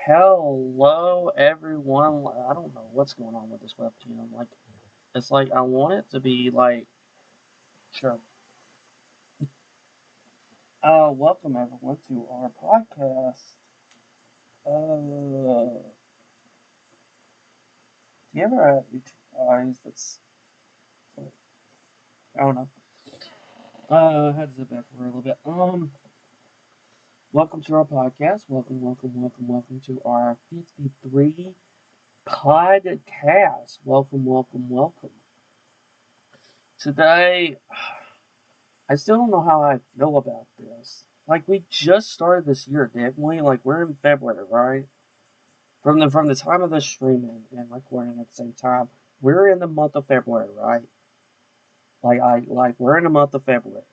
Hello, everyone. I don't know what's going on with this webcam. It's like I want it to be like, sure. Welcome everyone to our podcast. Do you ever have eyes that's, I don't know. Had to sit back for a little bit. Welcome to our podcast. Welcome to our 53 podcast. Welcome. Today, I still don't know how I feel about this. Like, we just started this year, didn't we? Like, we're in February, right? From the time of the streaming and recording at the same time, we're in the month of February, right? We're in the month of February.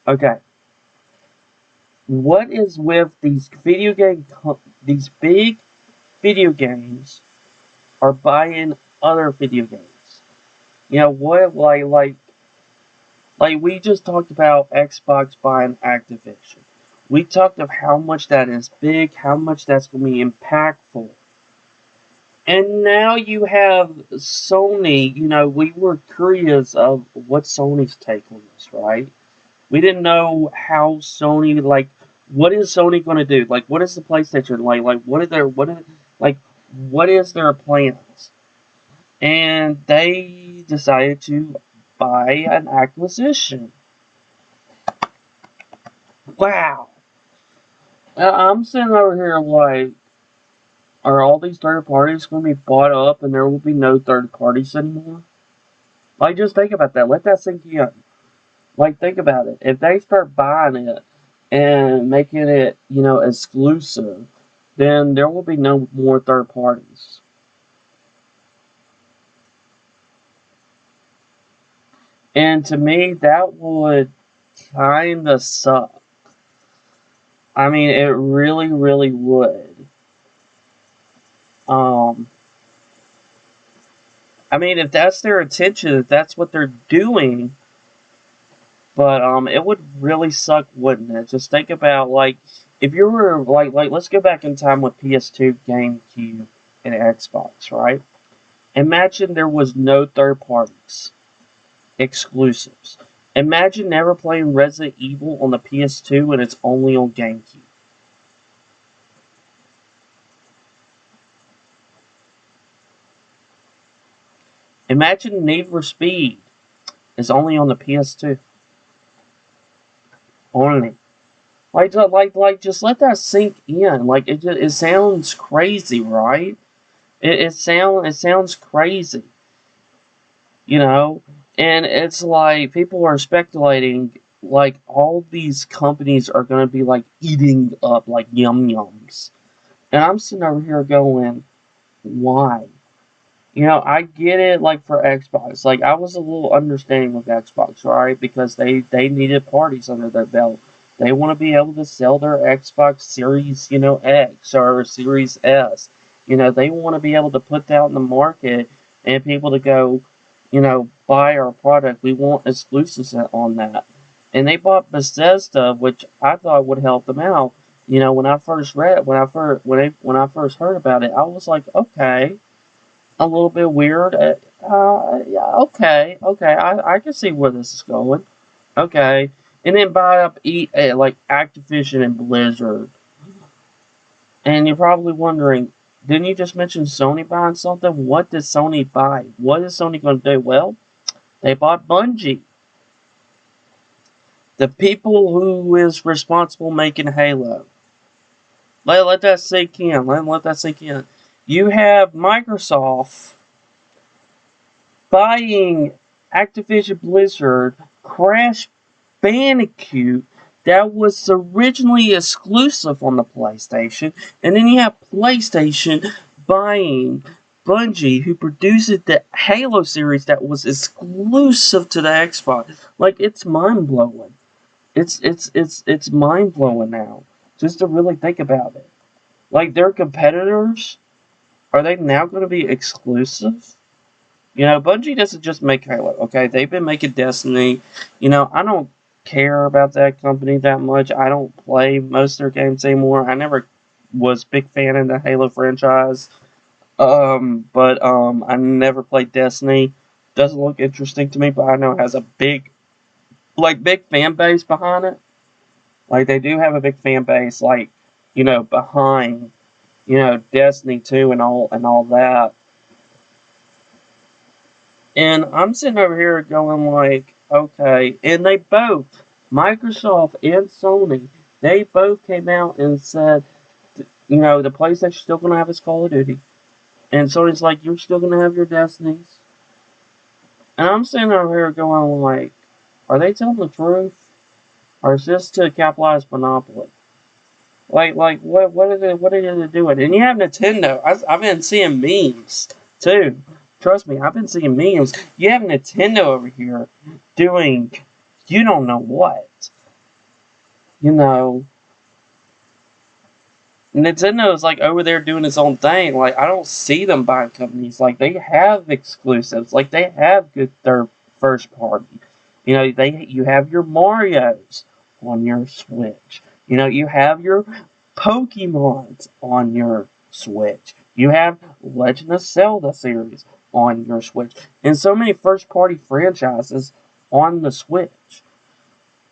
Okay. What is with these these big video games are buying other video games? You know what? Like we just talked about Xbox buying Activision. We talked of how much that is big, how much that's going to be impactful. And now you have Sony. You know, we were curious of what Sony's take on this, right? We didn't know how Sony, what is Sony going to do? Like, what is the PlayStation like? What is their plans? And they decided to buy an acquisition. Wow. I'm sitting over here like, are all these third parties going to be bought up and there will be no third parties anymore? Like, just think about that. Let that sink in. Like, think about it. If they start buying it and making it, exclusive, then there will be no more third parties. And to me, that would kind of suck. I mean, it really, really would. I mean, if that's their intention, if that's what they're doing, but it would really suck, wouldn't it? Just think about, if you were, let's go back in time with PS2, GameCube, and Xbox, right? Imagine there was no third parties, exclusives. Imagine never playing Resident Evil on the PS2 and it's only on GameCube. Imagine Need for Speed is only on the PS2. Only. Just let that sink in. Like, it sounds crazy, right? It sounds crazy. You know? And it's like, people are speculating, like, all these companies are going to be, like, eating up, like, yum-yums. And I'm sitting over here going, why? You know, I get it, like, for Xbox. Like, I was a little understanding with Xbox, right? Because they needed parties under their belt. They want to be able to sell their Xbox Series, X or Series S. They want to be able to put that in the market and people to go, buy our product. We want exclusives on that. And they bought Bethesda, which I thought would help them out. When I first heard about it, I was like, okay, a little bit weird. Yeah, okay, I can see where this is going. Okay, and then buy up Activision and Blizzard. And you're probably wondering, didn't you just mention Sony buying something? What did Sony buy? What is Sony going to do? Well, they bought Bungie. The people who is responsible making Halo. Let that sink in. Let that sink in. You have Microsoft buying Activision Blizzard, Crash Bandicoot, that was originally exclusive on the PlayStation, and then you have PlayStation buying Bungie, who produced the Halo series that was exclusive to the Xbox. Like, it's mind blowing. It's mind blowing now, just to really think about it. Like, their competitors, are they now going to be exclusive? Bungie doesn't just make Halo, okay? They've been making Destiny. I don't care about that company that much. I don't play most of their games anymore. I never was big fan of the Halo franchise. But I never played Destiny. Doesn't look interesting to me, but I know it has a big fan base behind it. Like they do have a big fan base, like behind Destiny 2 and all that. And I'm sitting over here going like, okay, and they both, Microsoft and Sony, they both came out and said, the PlayStation's still gonna have its Call of Duty, and Sony's like, you're still gonna have your Destinies. And I'm sitting over here going like, are they telling the truth, or is this to capitalize monopoly? Like what are they doing? And you have Nintendo. I've been seeing memes too. Trust me, I've been seeing memes. You have Nintendo over here doing you don't know what. You know, Nintendo is like over there doing its own thing. Like I don't see them buying companies. Like they have exclusives. Like they have good first party. You have your Mario's on your Switch. You have your Pokemons on your Switch. You have Legend of Zelda series on your Switch. And so many first party franchises on the Switch.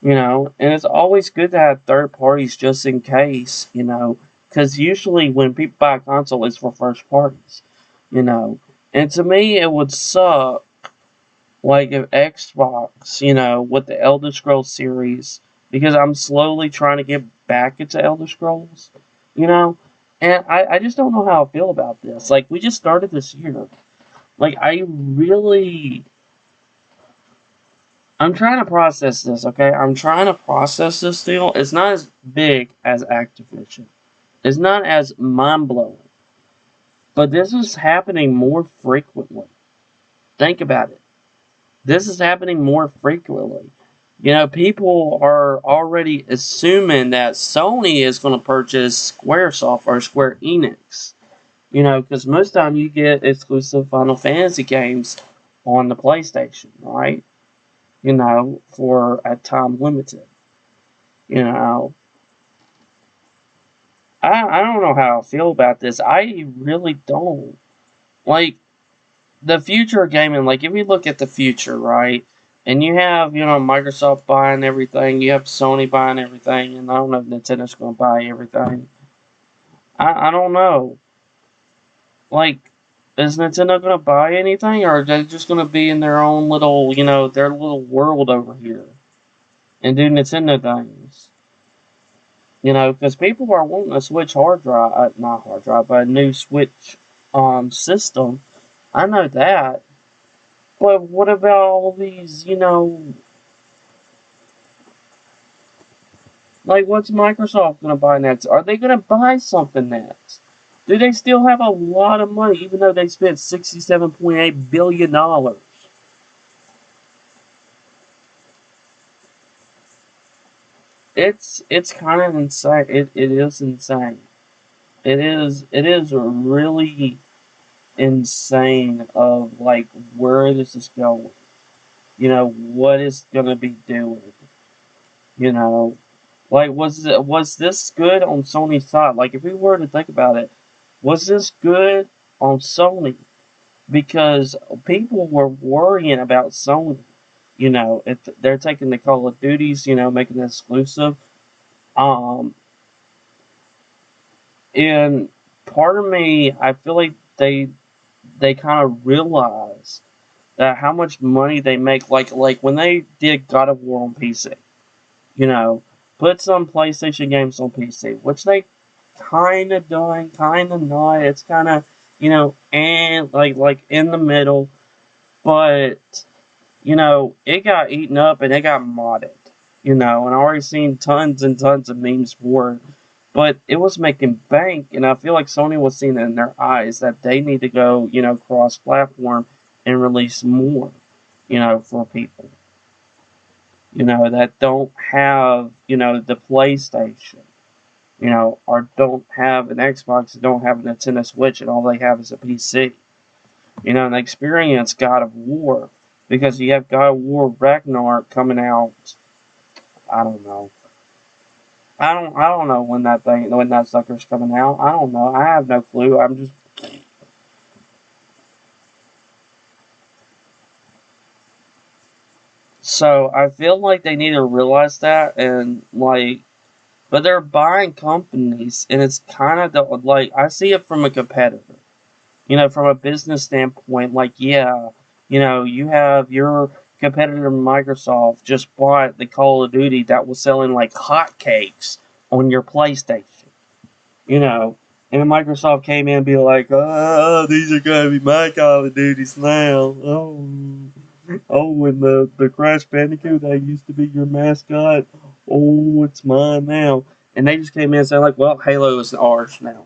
And it's always good to have third parties just in case, because usually when people buy a console, it's for first parties, And to me, it would suck, like if Xbox, with the Elder Scrolls series, because I'm slowly trying to get back into Elder Scrolls, and I just don't know how I feel about this. Like, we just started this year. Like, I'm trying to process this, okay? I'm trying to process this deal. It's not as big as Activision. It's not as mind-blowing. But this is happening more frequently. Think about it. This is happening more frequently. People are already assuming that Sony is going to purchase Squaresoft or Square Enix. Because most of the time you get exclusive Final Fantasy games on the PlayStation, right? For a time limited. I don't know how I feel about this. I really don't. Like, the future of gaming, like, if you look at the future, right, and you have, Microsoft buying everything, you have Sony buying everything, and I don't know if Nintendo's going to buy everything. I don't know. Like, is Nintendo going to buy anything, or are they just going to be in their own little, their little world over here and do Nintendo things? Because people are wanting a Switch hard drive, not hard drive, but a new Switch system. I know that. But what about all these, like what's Microsoft going to buy next? Are they going to buy something next? Do they still have a lot of money, even though they spent $67.8 billion? It's kind of insane. It is insane. It is really insane of like where this is going. What it's gonna be doing. You know, like was this good on Sony's side? Like if we were to think about it, was this good on Sony? Because people were worrying about Sony. If they're taking the Call of Duties, making it exclusive. Um, and part of me, I feel like they kind of realize that how much money they make. Like when they did God of War on PC, you know, put some PlayStation games on PC, which they kind of doing, kind of not. It's kind of and like in the middle, but it got eaten up and it got modded. And I already seen tons and tons of memes for it. But it was making bank, and I feel like Sony was seeing it in their eyes that they need to go, cross-platform and release more, for people, that don't have, the PlayStation, or don't have an Xbox, don't have a Nintendo Switch, and all they have is a PC. And they experience God of War, because you have God of War Ragnarok coming out, I don't know, I don't know when that sucker's coming out. I don't know. I have no clue. I'm just so I feel like they need to realize that and like, but they're buying companies and it's kind of like I see it from a competitor. From a business standpoint, like, yeah, you have your competitor Microsoft just bought the Call of Duty that was selling like hotcakes on your PlayStation, you know, and Microsoft came in and be like, oh, these are going to be my Call of Duties now. Oh, and the Crash Bandicoot that used to be your mascot, oh, it's mine now. And they just came in and said, like, well, Halo is ours now.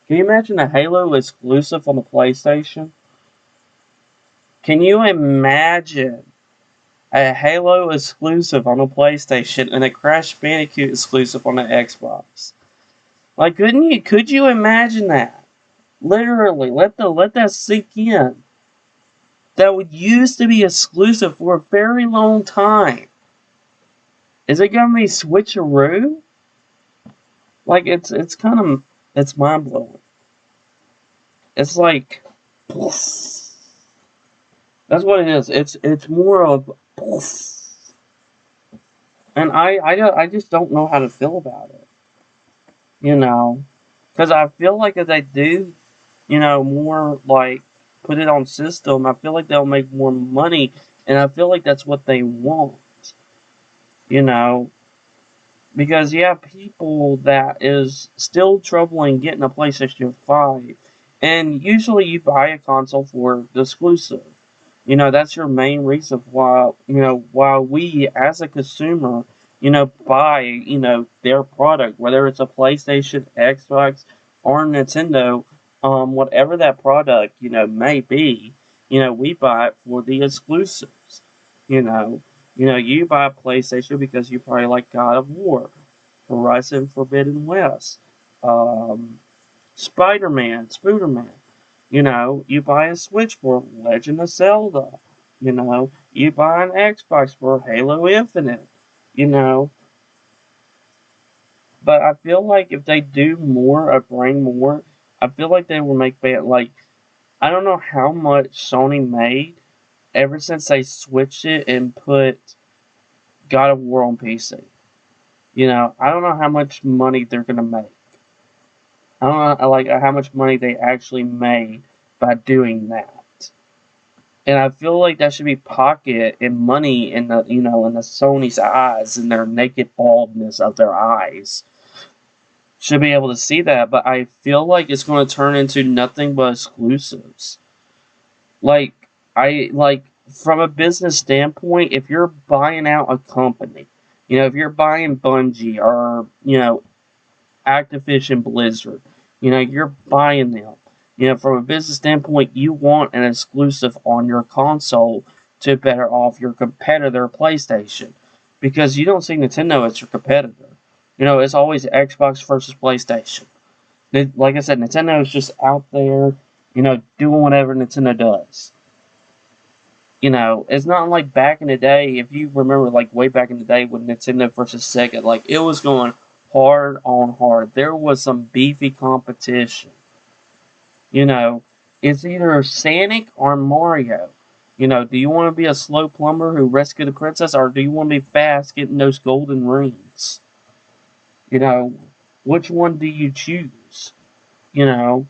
Can you imagine a Halo exclusive on the PlayStation? Can you imagine a Halo exclusive on the PlayStation and a Crash Bandicoot exclusive on the Xbox? Like, could you imagine that? Literally, let that sink in. That would used to be exclusive for a very long time. Is it gonna be switcheroo? Like it's kind of it's mind blowing. It's like that's what it is. It's more of, and I just don't know how to feel about it. Because I feel like if they do, more like put it on system, I feel like they'll make more money, and I feel like that's what they want. You know, because you have people that is still troubling getting a PlayStation 5, and usually you buy a console for the exclusive. That's your main reason why we as a consumer, buy, their product, whether it's a PlayStation, Xbox, or Nintendo, whatever that product, may be, we buy it for the exclusives. You know, you buy a PlayStation because you probably like God of War, Horizon Forbidden West, um, Spider-Man, Spooderman. You buy a Switch for Legend of Zelda. You buy an Xbox for Halo Infinite. You know, but I feel like if they do more or bring more, I feel like they will make like I don't know how much Sony made ever since they switched it and put God of War on PC. I don't know how much money they're gonna make. I don't know like how much money they actually made by doing that. And I feel like that should be pocket and money in the Sony's eyes and their naked baldness of their eyes. Should be able to see that, but I feel like it's going to turn into nothing but exclusives. Like like from a business standpoint, if you're buying out a company, if you're buying Bungie or Activision Blizzard, you're buying them. From a business standpoint, you want an exclusive on your console to better off your competitor PlayStation. Because you don't see Nintendo as your competitor. It's always Xbox versus PlayStation. Like I said, Nintendo is just out there, doing whatever Nintendo does. It's not like back in the day, if you remember, like way back in the day when Nintendo versus Sega, like it was going hard on hard. There was some beefy competition. You know, it's either Sonic or Mario. Do you want to be a slow plumber who rescued the princess, or do you want to be fast getting those golden rings? You know, which one do you choose? You know,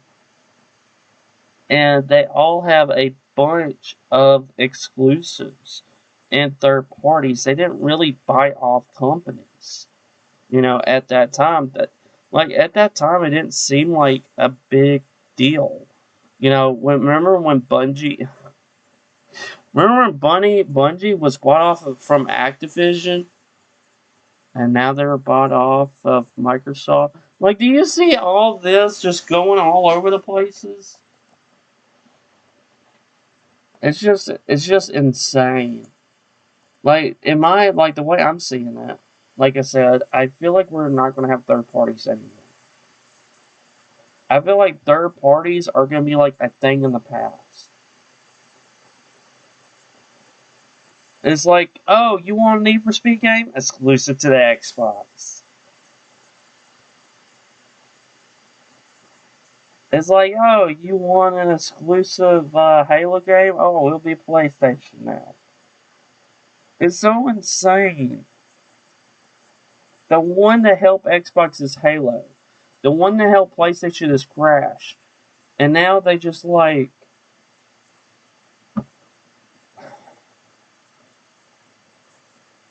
and they all have a bunch of exclusives and third parties. They didn't really buy off companies. At that time, at that time it didn't seem like a big deal. Remember when Bungie was bought off from Activision, and now they're bought off of Microsoft. Like, do you see all this just going all over the places? It's just insane. Like, like the way I'm seeing it, like I said, I feel like we're not going to have third parties anymore. I feel like third parties are going to be like a thing in the past. It's like, oh, you want a Need for Speed game? Exclusive to the Xbox. It's like, oh, you want an exclusive Halo game? Oh, it'll be PlayStation now. It's so insane. The one that helped Xbox is Halo. The one that helped PlayStation is Crash. And now they just like...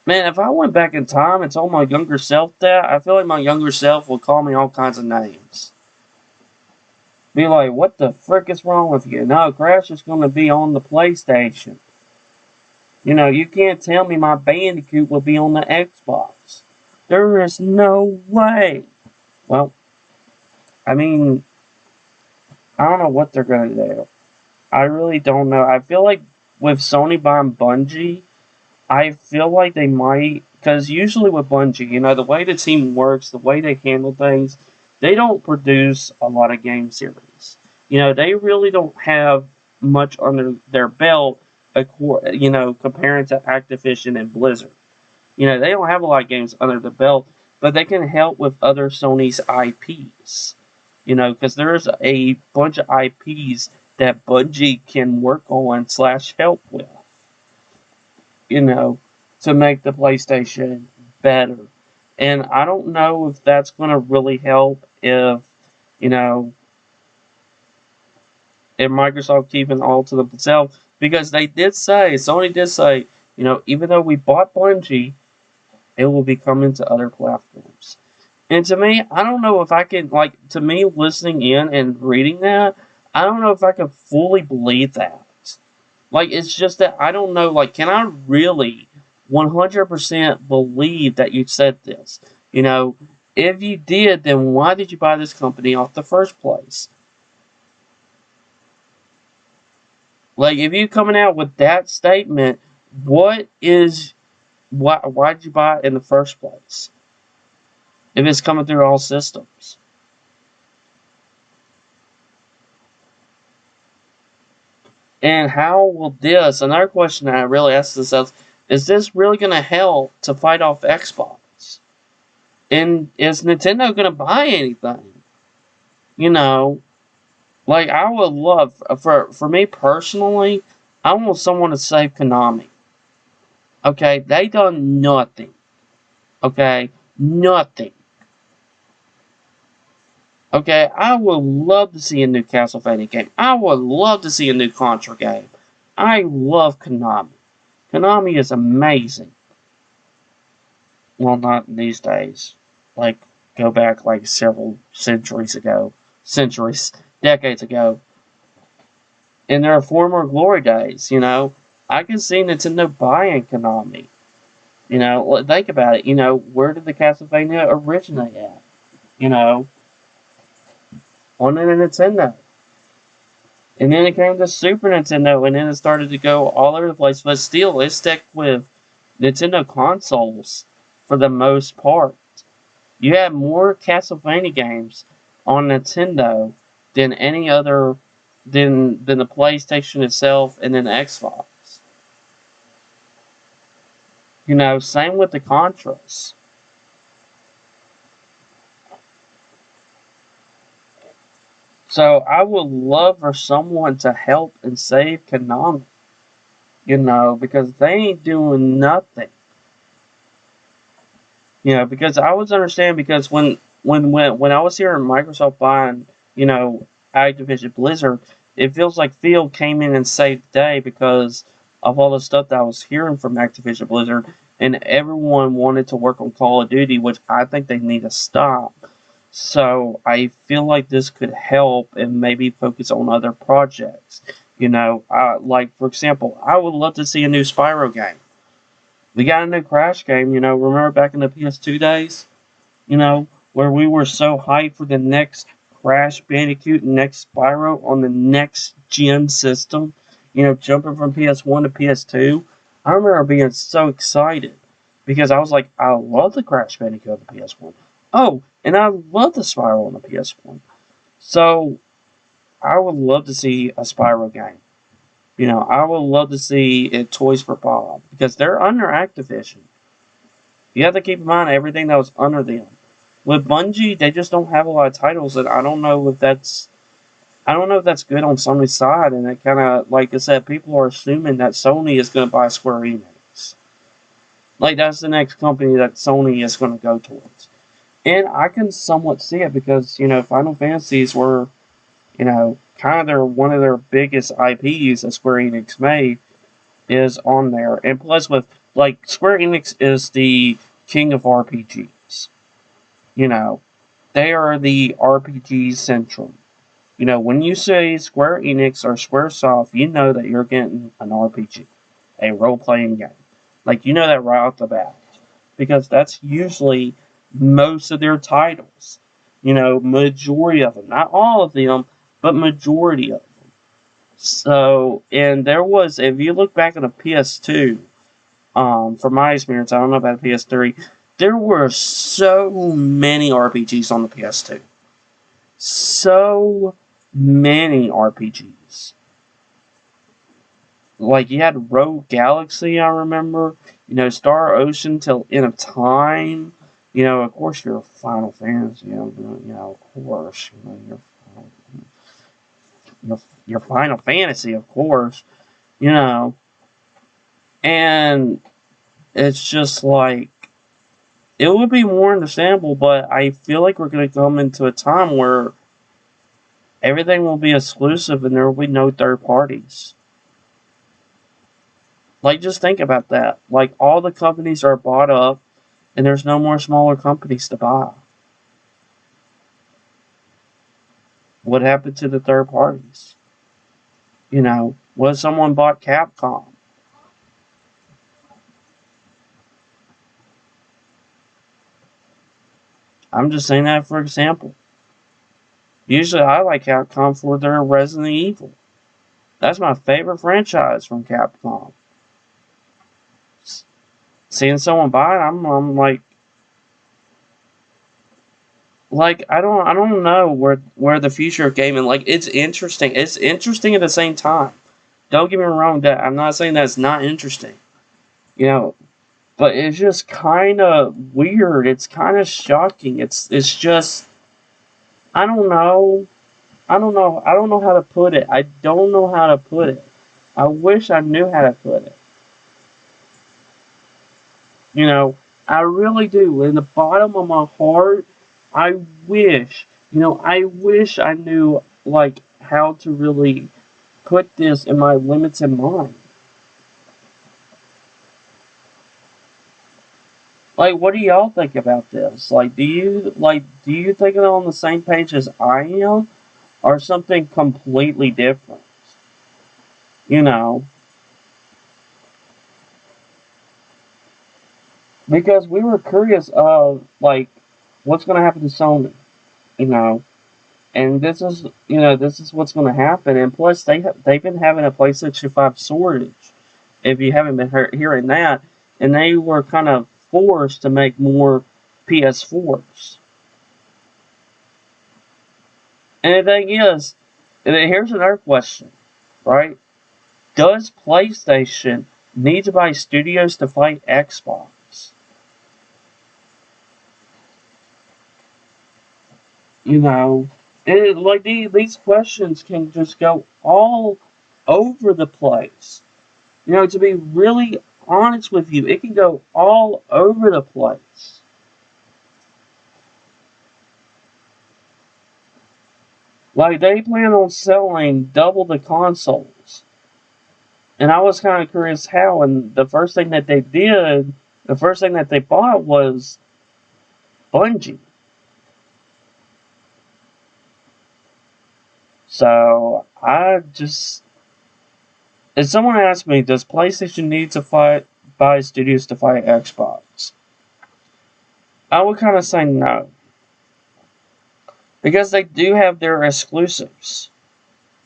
Man, if I went back in time and told my younger self that, I feel like my younger self would call me all kinds of names. Be like, what the frick is wrong with you? No, Crash is going to be on the PlayStation. You know, you can't tell me my Bandicoot will be on the Xbox. There is no way. Well, I mean, I don't know what they're going to do. I really don't know. I feel like with Sony buying Bungie, I feel like they might, because usually with Bungie, you know, the way the team works, the way they handle things, they don't produce a lot of game series. You know, they really don't have much under their belt, you know, comparing to Activision and Blizzard. You know, they don't have a lot of games under the belt, but they can help with other Sony's IPs. You know, because there's a bunch of IPs that Bungie can work on / help with. You know, to make the PlayStation better. And I don't know if that's going to really help if, you know, if Microsoft keeping all to themselves. Because they did say, Sony did say, you know, even though we bought Bungie, it will be coming to other platforms. And to me, I don't know if I can, like, to me, listening in and reading that, I don't know if I can fully believe that. Like, it's just that I don't know, like, can I really 100% believe that you said this? You know, if you did, then why did you buy this company off the first place? Like, if you coming out with that statement, why'd you buy it in the first place? If it's coming through all systems. And how will this, another question that I really ask myself, is this really going to help to fight off Xbox? And is Nintendo going to buy anything? You know, like I would love, for me personally, I want someone to save Konami. Okay, they done nothing. Okay, nothing. Okay, I would love to see a new Castlevania game. I would love to see a new Contra game. I love Konami. Konami is amazing. Well, not these days. Like, go back like several decades ago. In their former glory days, you know. I can see Nintendo buying Konami. You know, think about it. You know, where did the Castlevania originate at? You know, on the Nintendo. And then it came to Super Nintendo, and then it started to go all over the place. But still, it stuck with Nintendo consoles for the most part. You have more Castlevania games on Nintendo than any other, than the PlayStation itself and then the Xbox. You know, same with the Contras. So I would love for someone to help and save Konami. You know, because they ain't doing nothing. You know, because I was understanding because when I was hearing Microsoft buying, you know, Activision Blizzard, it feels like Phil came in and saved the day because of all the stuff that I was hearing from Activision Blizzard, and everyone wanted to work on Call of Duty, which I think they need to stop. So I feel like this could help and maybe focus on other projects. You know, like for example, I would love to see a new Spyro game. We got a new Crash game, you know, remember back in the PS2 days? You know, where we were so hyped for the next Crash Bandicoot and next Spyro on the next gen system, you know, jumping from PS1 to PS2. I remember being so excited because I was like, I love the Crash Bandicoot on the PS1. Oh, and I love the Spyro on the PS1. So, I would love to see a Spyro game. You know, I would love to see it Toys for Bob because they're under Activision. You have to keep in mind everything that was under them. With Bungie, they just don't have a lot of titles, and I don't know if that's I don't know if that's good on Sony's side, and it kind of, like I said, people are assuming that Sony is going to buy Square Enix. Like, that's the next company that Sony is going to go towards. And I can somewhat see it because, Final Fantasies were, kind of one of their biggest IPs that Square Enix made is on there. And plus Square Enix is the king of RPGs. They are the RPG central. When you say Square Enix or Squaresoft, you know that you're getting an RPG, a role-playing game. Like, you know that right off the bat. Because that's usually most of their titles. Majority of them. Not all of them, but majority of them. So, and there was, if you look back at a PS2, from my experience, I don't know about the PS3, there were so many RPGs on the PS2. So many RPGs. Like, you had Rogue Galaxy, I remember. Star Ocean till End of Time. Of course, your Final Fantasy. Of course. Your Final Fantasy, of course. And it's just like, it would be more understandable, but I feel like we're going to come into a time where everything will be exclusive and there will be no third parties. Like, just think about that. Like, all the companies are bought up and there's no more smaller companies to buy. What happened to the third parties? What if someone bought Capcom? I'm just saying that for example. Usually I like Capcom for their Resident Evil. That's my favorite franchise from Capcom. Seeing someone buy it, I'm like I don't know where the future of gaming, like, it's interesting. It's interesting at the same time. Don't get me wrong, that I'm not saying that it's not interesting. But it's just kind of weird. It's kind of shocking. It's just, I don't know. I don't know. I don't know how to put it. I don't know how to put it. I wish I knew how to put it. I really do. In the bottom of my heart, I wish, I wish I knew, like, how to really put this in my limited mind. Like, what do y'all think about this? Like, do you think they're on the same page as I am, or something completely different? You know, because we were curious of, like, what's going to happen to Sony. You know, and this is what's going to happen. And plus, they've been having a PlayStation 5 shortage. If you haven't been hearing that, and they were kind of forced to make more PS4s. And the thing is, and then here's another question, right? Does PlayStation need to buy studios to fight Xbox? You know, like these questions can just go all over the place. To be really honest with you, it can go all over the place. Like, they plan on selling double the consoles. And I was kind of curious how, and the first thing that they did, the first thing that they bought was Bungie. So, if someone asked me, does PlayStation need to buy studios to fight Xbox? I would kind of say no. Because they do have their exclusives.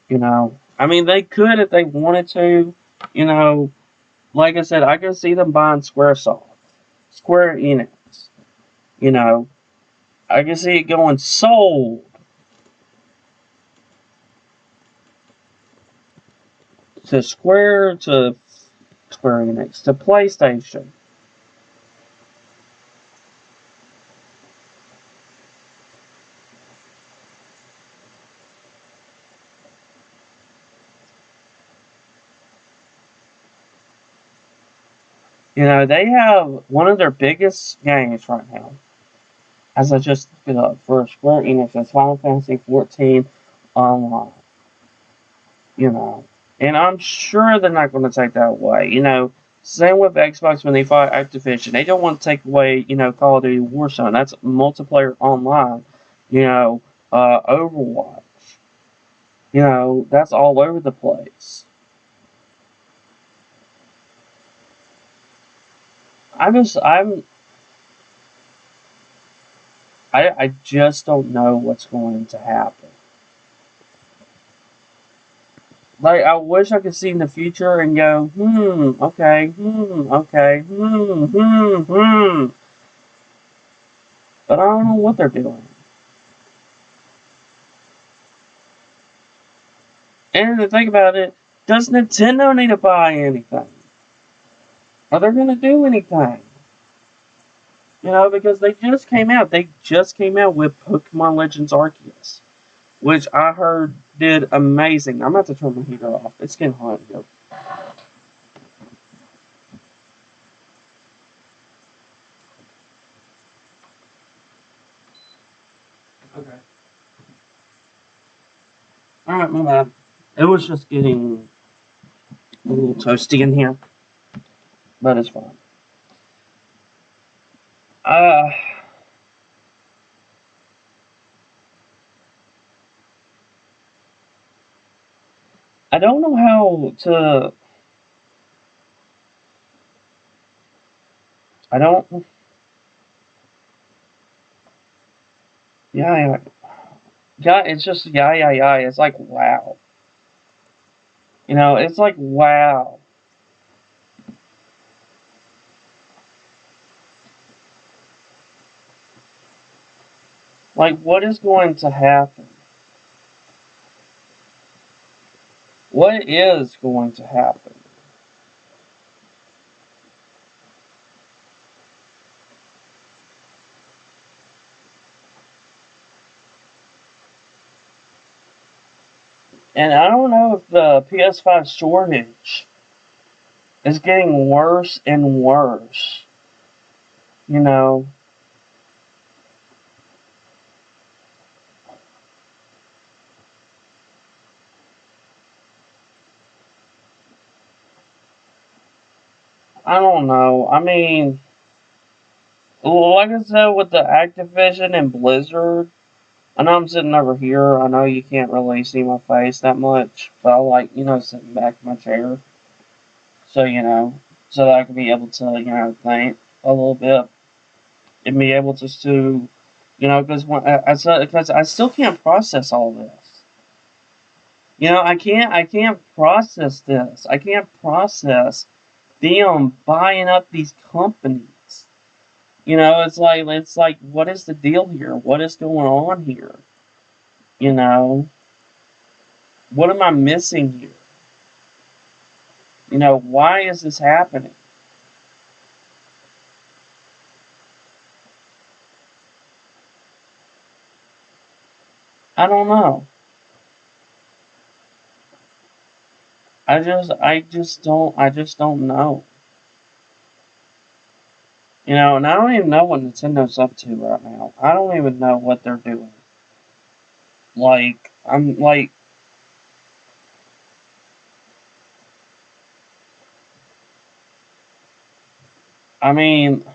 I mean, they could if they wanted to. You know, like I said, I can see them buying Squaresoft, Square Enix. You know, I can see it going sold to Square Enix, to PlayStation. You know, they have one of their biggest games right now, as I just looked it up, for Square Enix, is Final Fantasy 14 Online. You know, and I'm sure they're not going to take that away. You know, same with Xbox when they fought Activision. They don't want to take away, you know, Call of Duty Warzone. That's multiplayer online. You know, Overwatch. You know, that's all over the place. I'm just, I'm, I just don't know what's going to happen. Like, I wish I could see in the future and go, okay, okay, but I don't know what they're doing. And to think about it, does Nintendo need to buy anything? Are they going to do anything? You know, because they just came out. They just came out with Pokemon Legends Arceus, which I heard did amazing. I'm about to turn my heater off. It's getting hot here. Okay. Alright, my bad. It was just getting a little toasty in here, but it's fine. Uh, I don't know how to. I don't. Yeah, yeah. Yeah, it's just, yeah, yeah, yeah. It's like, wow. You know, it's like, wow. Like, what is going to happen? What is going to happen? And I don't know if the PS5 shortage is getting worse and worse. You know, I don't know. I mean, like I said, with the Activision and Blizzard, I know I'm sitting over here. I know you can't really see my face that much, but I like, you know, sitting back in my chair. So, you know, so that I can be able to, you know, think a little bit and be able to you know, because because I still can't process all this. You know, I can't process this. I can't process them buying up these companies. You know, it's like what is the deal here? What is going on here? You know, what am I missing here? You know, why is this happening? I don't know. I just don't know. You know, and I don't even know what Nintendo's up to right now. I don't even know what they're doing. Like, I'm like, I mean,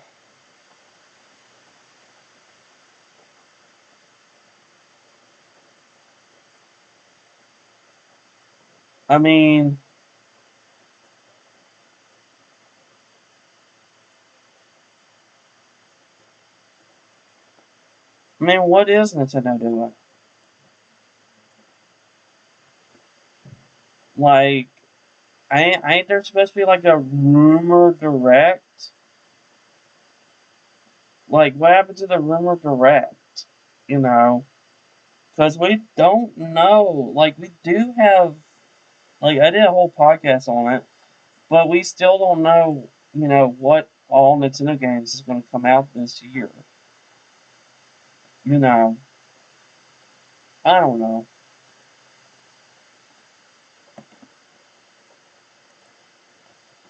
I mean, what is Nintendo doing? Like, ain't there supposed to be like a rumor direct? Like, what happened to the rumor direct? You know, because we don't know. Like, we do have, like, I did a whole podcast on it, but we still don't know, you know, what all Nintendo games is going to come out this year. You know, I don't know.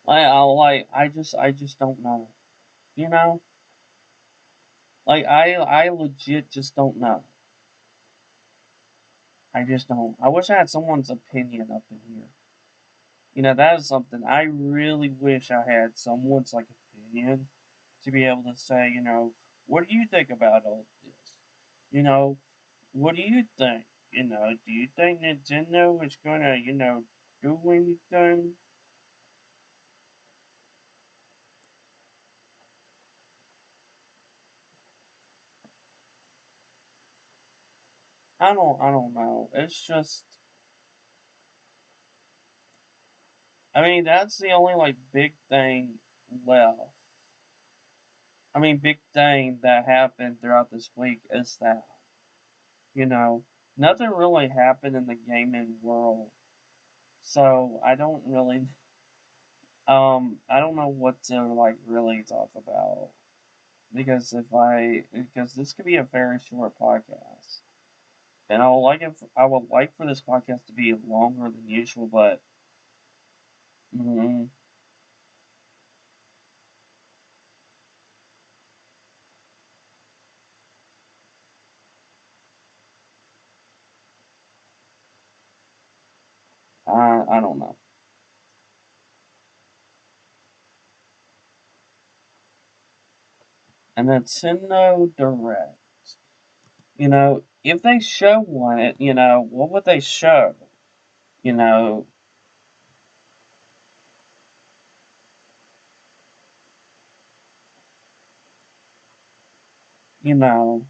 I just don't know. You know, I legit just don't know. I just don't. I wish I had someone's opinion up in here. That is something I really wish I had someone's opinion to be able to say, what do you think about all this? You know, what do you think? Do you think Nintendo is gonna, do anything? I don't know. It's just, I mean, that's the only big thing left. I mean, big thing that happened throughout this week is that, you know, nothing really happened in the gaming world. So I don't know what to really talk about because this could be a very short podcast, and I would like for this podcast to be longer than usual, but mm, I don't know. And Nintendo Direct, if they show one, what would they show? You know, you know,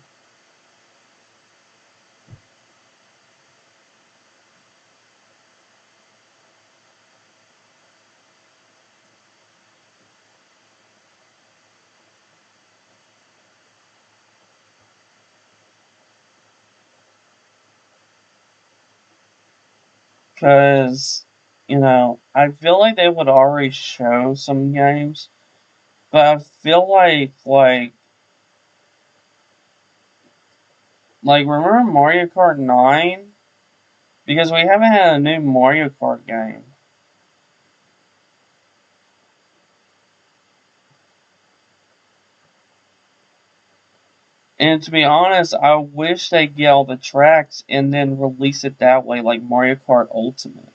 because I feel like they would already show some games, but I feel remember Mario Kart 9? Because we haven't had a new Mario Kart game. And to be honest, I wish they'd get all the tracks and then release it that way, like Mario Kart Ultimate.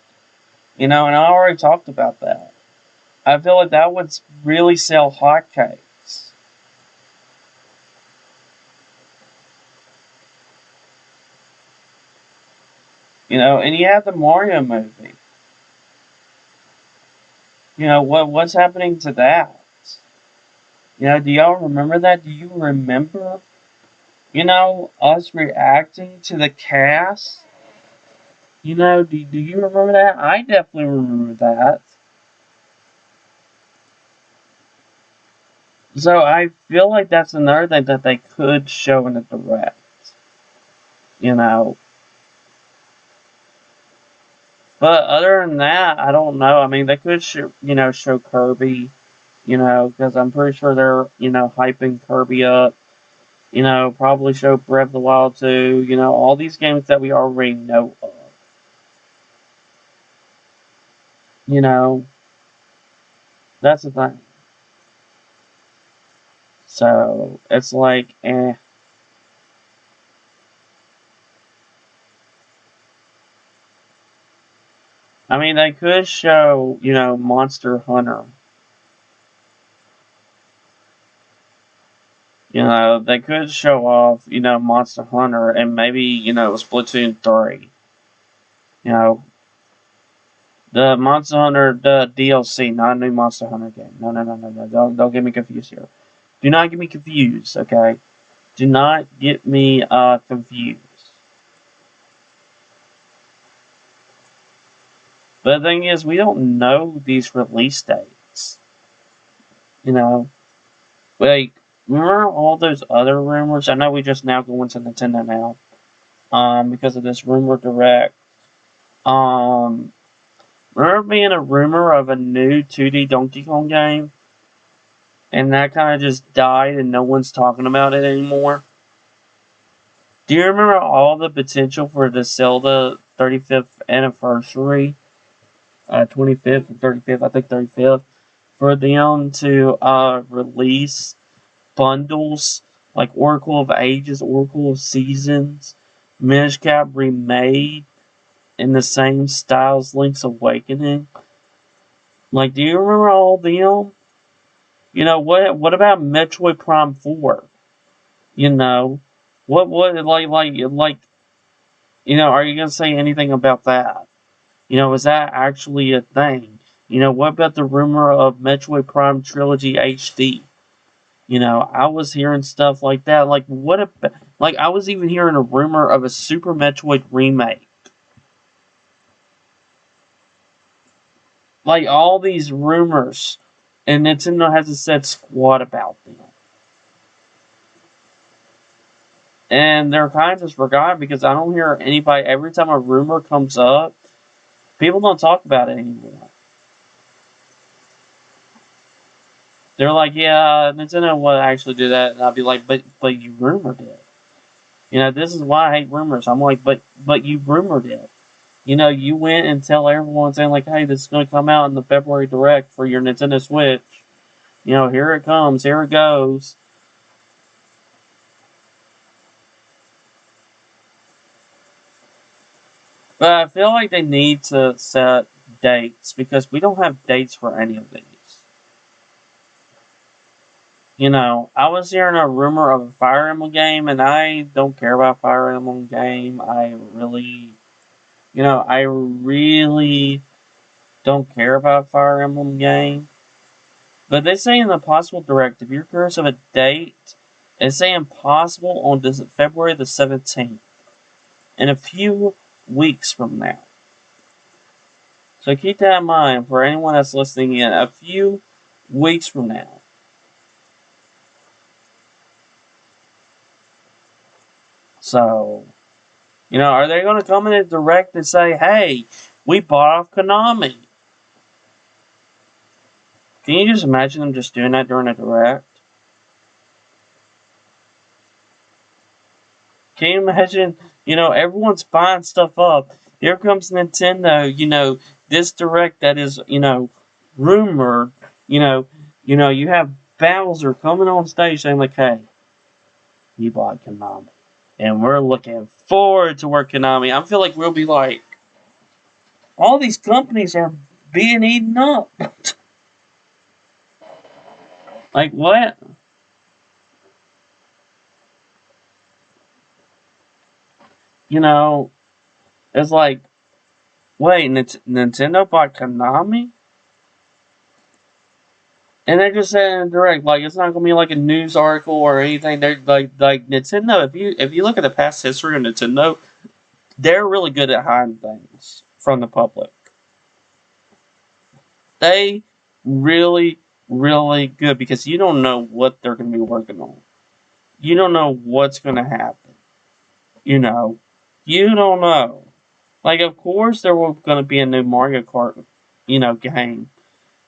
And I already talked about that. I feel like that would really sell hotcakes. And you have the Mario movie. What's happening to that? Do y'all remember that? Do you remember, us reacting to the cast? Do you remember that? I definitely remember that. So I feel like that's another thing that they could show in the direct. You know. But other than that, I don't know. I mean, they could show Kirby, because I'm pretty sure they're, hyping Kirby up. Probably show Breath of the Wild 2, all these games that we already know of. You know, that's the thing. So it's like, eh. I mean, they could show, Monster Hunter. They could show off, Monster Hunter and maybe, Splatoon 3. You know, the Monster Hunter, the DLC, not a new Monster Hunter game. No, no, no, no, no. Don't get me confused here. Do not get me confused, okay? Do not get me confused. But the thing is, we don't know these release dates. You know, remember all those other rumors? I know we just now go into Nintendo now, because of this rumor direct. Um, Remember being a rumor of a new 2D Donkey Kong game, and that kind of just died, and no one's talking about it anymore? Do you remember all the potential for the Zelda 35th anniversary? 25th and 35th, I think 35th. for them to release bundles like Oracle of Ages, Oracle of Seasons, Minish Cap remade in the same style as Link's Awakening. Like, do you remember all them? You know, what about Metroid Prime 4? You know, like, you know, are you gonna say anything about that? You know, is that actually a thing? You know, what about the rumor of Metroid Prime Trilogy HD? You know, I was hearing stuff like that. Like, what about, like, I was even hearing a rumor of a Super Metroid remake. Like, all these rumors, and Nintendo hasn't said squat about them. And they're kind of just forgotten because I don't hear anybody, every time a rumor comes up, people don't talk about it anymore. They're like, yeah, Nintendo would actually do that. And I'll be like, but you rumored it. You know, this is why I hate rumors. I'm like, but you rumored it. You know, you went and tell everyone saying like, hey, this is going to come out in the February Direct for your Nintendo Switch. You know, here it comes, here it goes. But I feel like they need to set dates because we don't have dates for any of these. You know, I was hearing a rumor of a Fire Emblem game, and I don't care about Fire Emblem game. I really don't care about Fire Emblem game. But they say in the possible direct, if you're curious of a date, it's saying possible on February the 17th. In a few weeks from now. So keep that in mind for anyone that's listening in. A few weeks from now. So, you know, are they going to come in a direct and say, hey, we bought off Konami? Can you just imagine them just doing that during a direct? Can you imagine, you know, everyone's buying stuff up. Here comes Nintendo, you know, this direct that is, you know, rumored, you have Bowser coming on stage saying like, hey, you bought Konami. And we're looking forward to where Konami. I feel like we'll be like, all these companies are being eaten up. Like, what? You know, it's like, wait, Nintendo bought Konami? And they're just saying direct, like it's not gonna be like a news article or anything. They're like Nintendo. If you look at the past history of Nintendo, they're really good at hiding things from the public. They really, really good because you don't know what they're gonna be working on. You don't know what's gonna happen. You know, you don't know. Like, of course, there will gonna be a new Mario Kart, game.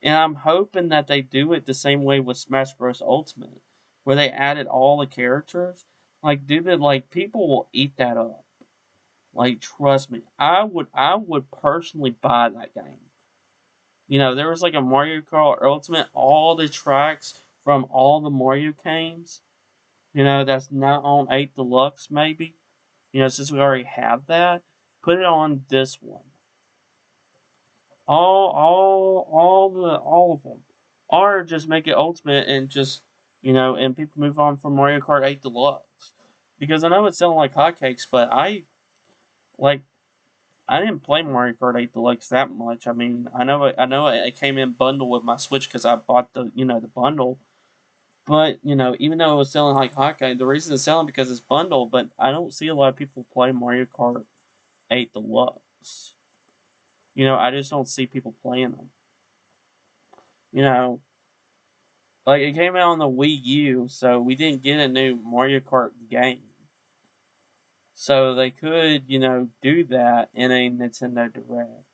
And I'm hoping that they do it the same way with Smash Bros. Ultimate, where they added all the characters. Like, people will eat that up. Like, trust me, I would personally buy that game. You know, there was like a Mario Kart Ultimate, all the tracks from all the Mario games. You know, that's not on 8 Deluxe, maybe. You know, since we already have that, put it on this one. All of them, or just make it ultimate and just and people move on from Mario Kart 8 Deluxe because I know it's selling like hotcakes, but like I didn't play Mario Kart 8 Deluxe that much. I mean, I know it came in bundle with my Switch because I bought the bundle, but even though it was selling like hotcakes, the reason it's selling because it's bundled, but I don't see a lot of people play Mario Kart 8 Deluxe. I just don't see people playing them. You know, like it came out on the Wii U, so we didn't get a new Mario Kart game. So they could, do that in a Nintendo Direct.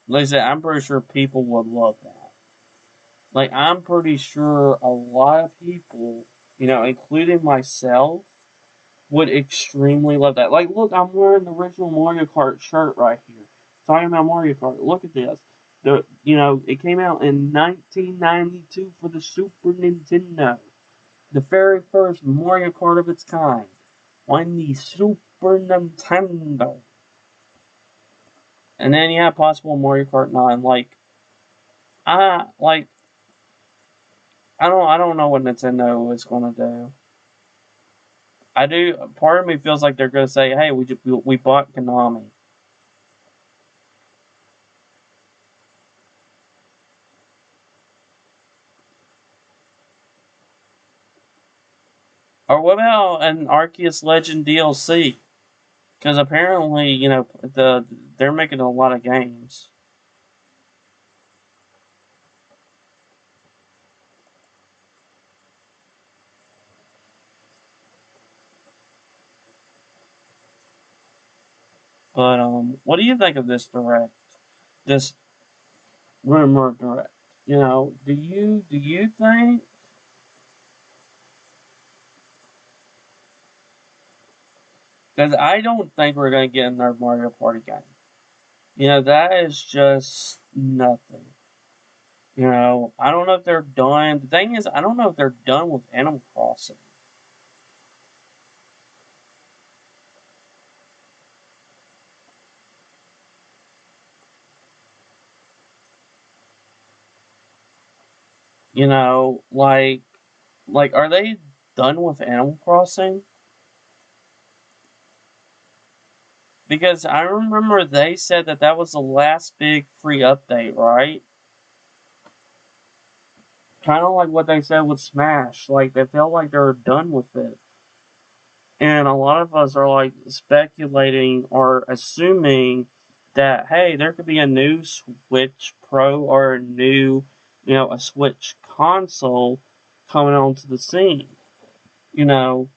Like I said, I'm pretty sure people would love that. Like, I'm pretty sure a lot of people, including myself, would extremely love that. Like, look, I'm wearing the original Mario Kart shirt right here. Talking about Mario Kart. Look at this. It came out in 1992 for the Super Nintendo. The very first Mario Kart of its kind on the Super Nintendo. And then you have possible Mario Kart 9. Like I don't know what Nintendo is gonna do. I do. Part of me feels like they're gonna say, "Hey, we bought Konami." Or what about an Arceus Legend DLC? Because apparently, they're making a lot of games. But what do you think of this direct? This rumor direct. Do you think? Because I don't think we're gonna get another Mario Party game. That is just nothing. I don't know if they're done. The thing is, I don't know if they're done with Animal Crossing. Like, are they done with Animal Crossing? Because I remember they said that was the last big free update, right? Kind of like what they said with Smash. Like, they felt like they were done with it. And a lot of us are, like, speculating or assuming that, hey, there could be a new Switch Pro or a Switch console coming onto the scene. You know,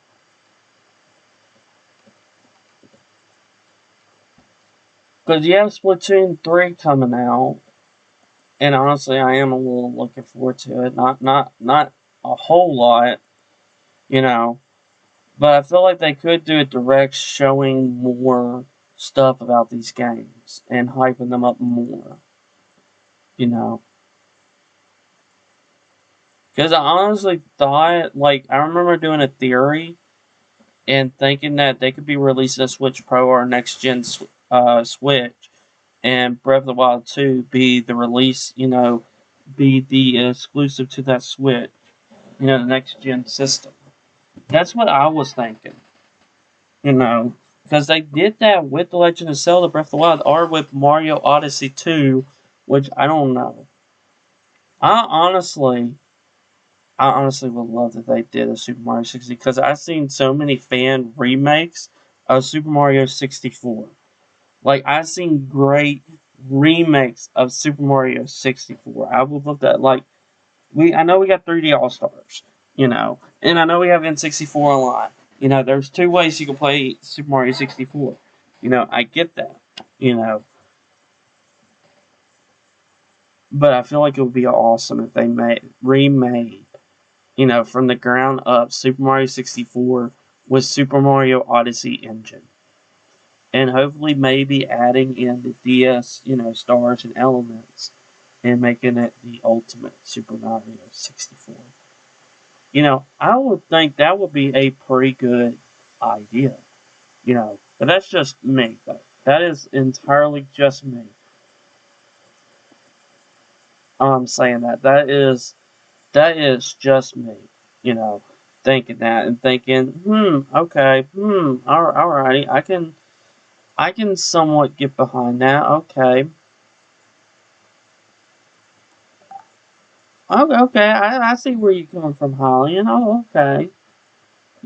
because you have Splatoon 3 coming out, and honestly, I am a little looking forward to it. Not a whole lot, you know, but I feel like they could do it direct, showing more stuff about these games and hyping them up more, you know. Because I honestly thought, like, I remember doing a theory and thinking that they could be releasing a Switch Pro or a next gen Switch, and Breath of the Wild 2 be the release, be the exclusive to that Switch, the next gen system. That's what I was thinking, because they did that with The Legend of Zelda Breath of the Wild or with Mario Odyssey 2, which I don't know. I honestly, I honestly would love that they did a Super Mario 60 because I've seen so many fan remakes of Super Mario 64. Like, I've seen great remakes of Super Mario 64. I would love that. Like, I know we got 3D All Stars, and I know we have N64 Online. There's two ways you can play Super Mario 64. I get that, you know, but I feel like it would be awesome if they remade, from the ground up Super Mario 64 with Super Mario Odyssey engine. And hopefully maybe adding in the DS, stars and elements and making it the ultimate Super Mario 64. I would think that would be a pretty good idea, but that's just me, though. That is entirely just me. I'm saying that. That is just me, you know, thinking that and thinking, okay, alrighty, I can somewhat get behind that. Okay. Oh, okay, I see where you're coming from, Holly. Okay.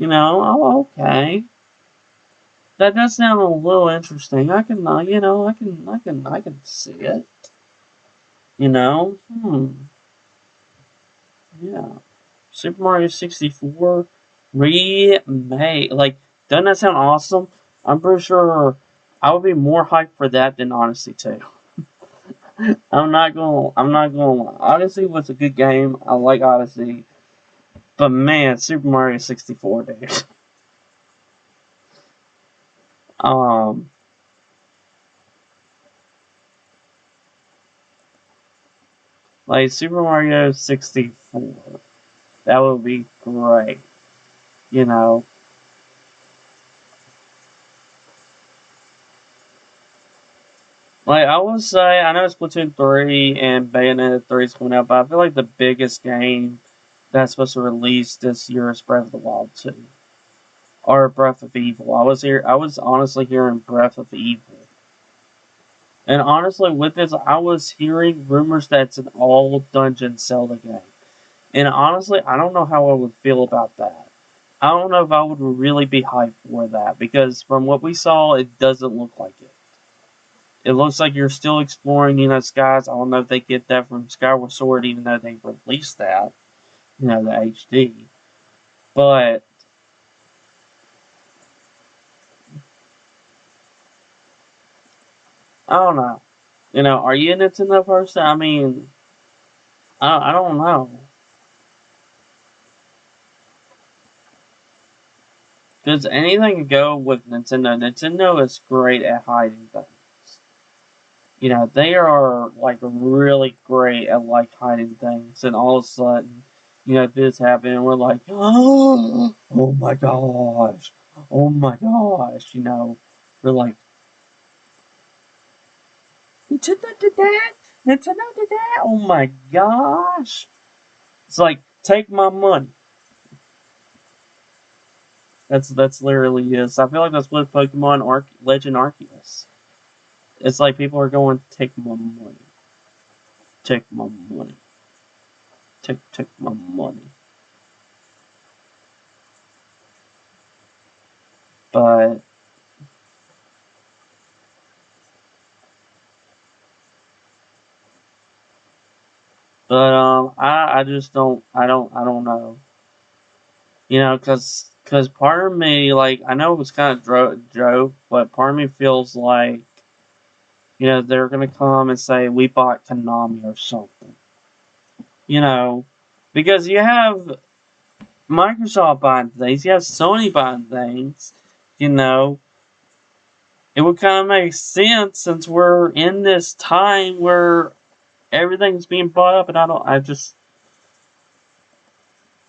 Okay. That does sound a little interesting. I can, I can see it. Yeah. Super Mario 64 remake. Like, doesn't that sound awesome? I'm pretty sure I would be more hyped for that than Odyssey 2. I'm not gonna lie. Odyssey was a good game. I like Odyssey. But man, Super Mario 64, dude. Um, Like Super Mario 64. That would be great. You know. Like, I would say, I know Splatoon 3 and Bayonetta 3 is coming out, but I feel like the biggest game that's supposed to release this year is Breath of the Wild 2. Or Breath of Evil. I was honestly hearing Breath of Evil. And honestly, with this, I was hearing rumors that it's an all dungeon Zelda game. And honestly, I don't know how I would feel about that. I don't know if I would really be hyped for that, because from what we saw, it doesn't look like it. It looks like you're still exploring, skies. I don't know if they get that from Skyward Sword, even though they released that, the HD. But I don't know. Are you a Nintendo person? I mean, I don't know. Does anything go with Nintendo? Nintendo is great at hiding things. They are like really great at like hiding things, and all of a sudden, this happened, and we're like, oh my gosh, oh my gosh, we're like, Nintendo did that, Nintendo did that, oh my gosh. It's like, take my money. That's literally is. I feel like that's what Pokemon Legend Arceus. It's like people are going, take my money. Take my money. Take my money. But I just don't know. Cause part of me, like, I know it was kind of joke, but part of me feels like, they're gonna come and say we bought Konami or something. Because you have Microsoft buying things, you have Sony buying things, it would kind of make sense since we're in this time where everything's being bought up, and I just,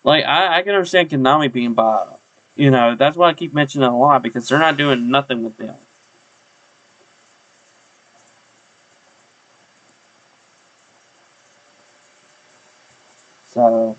like, I can understand Konami being bought up. That's why I keep mentioning it a lot, because they're not doing nothing with them. So,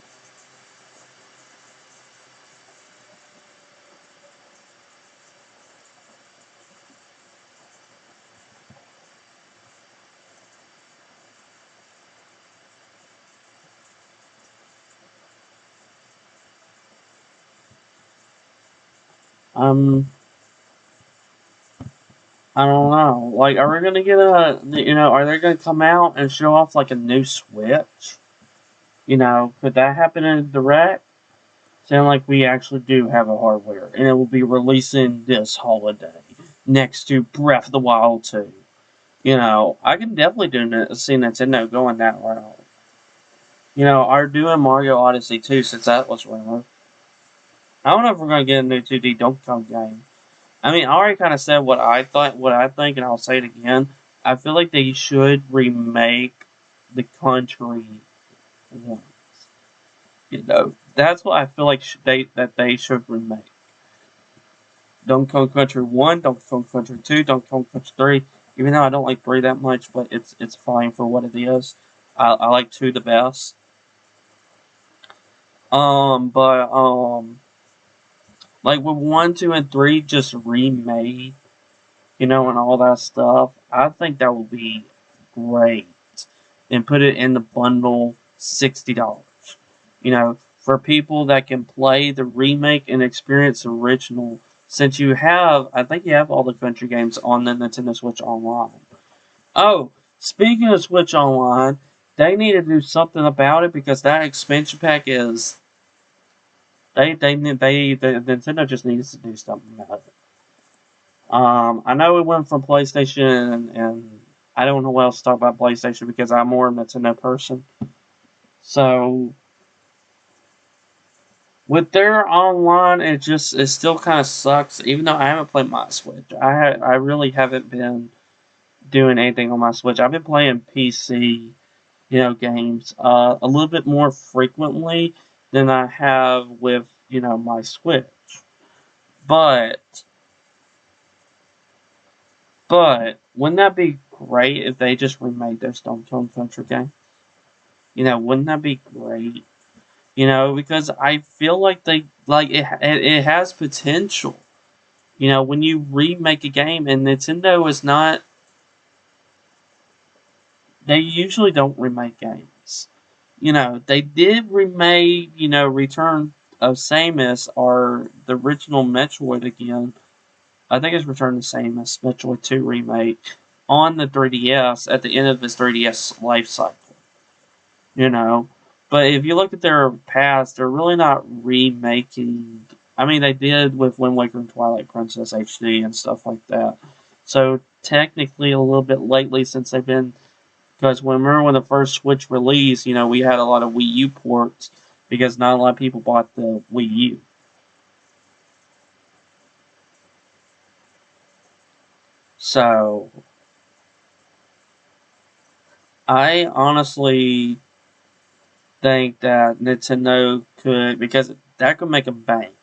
um, I don't know. Like, are we gonna get are they gonna come out and show off like a new Switch? Could that happen in a direct? Sound like we actually do have a hardware, and it will be releasing this holiday next to Breath of the Wild 2. I can definitely see Nintendo going that route. Are doing Mario Odyssey 2 since that was rumored. I don't know if we're gonna get a new 2D Donkey Kong game. I mean, I already kind of said what I think, and I'll say it again. I feel like they should remake the country ones. That's what I feel like they should remake. Donkey Kong Country 1, Donkey Kong Country 2, Donkey Kong Country 3. Even though I don't like 3 that much, but it's fine for what it is. I like 2 the best. Like with 1, 2, and 3 just remade, and all that stuff, I think that would be great. And put it in the bundle, $60. For people that can play the remake and experience the original, since I think you have all the country games on the Nintendo Switch Online. Oh, speaking of Switch Online, they need to do something about it, because that expansion pack is, the Nintendo just needs to do something about it. I know it went from PlayStation, and I don't know what else to talk about PlayStation, because I'm more a Nintendo person. So, with their online, it still kind of sucks. Even though I haven't played my Switch, I really haven't been doing anything on my Switch. I've been playing PC, games a little bit more frequently than I have with, my Switch. But, wouldn't that be great if they just remade those Donkey Kong Country games? Wouldn't that be great? Because I feel like it has potential. When you remake a game, and Nintendo is not, they usually don't remake games. They did remake, Return of Samus, or the original Metroid again. I think it's Return of Samus, Metroid 2 remake, on the 3DS at the end of its 3DS life cycle. But if you look at their past, they're really not remaking. I mean, they did with Wind Waker and Twilight Princess HD and stuff like that. So technically, a little bit lately since they've been, because remember when the first Switch released, we had a lot of Wii U ports because not a lot of people bought the Wii U. So I honestly think that Nintendo could, because that could make a bank.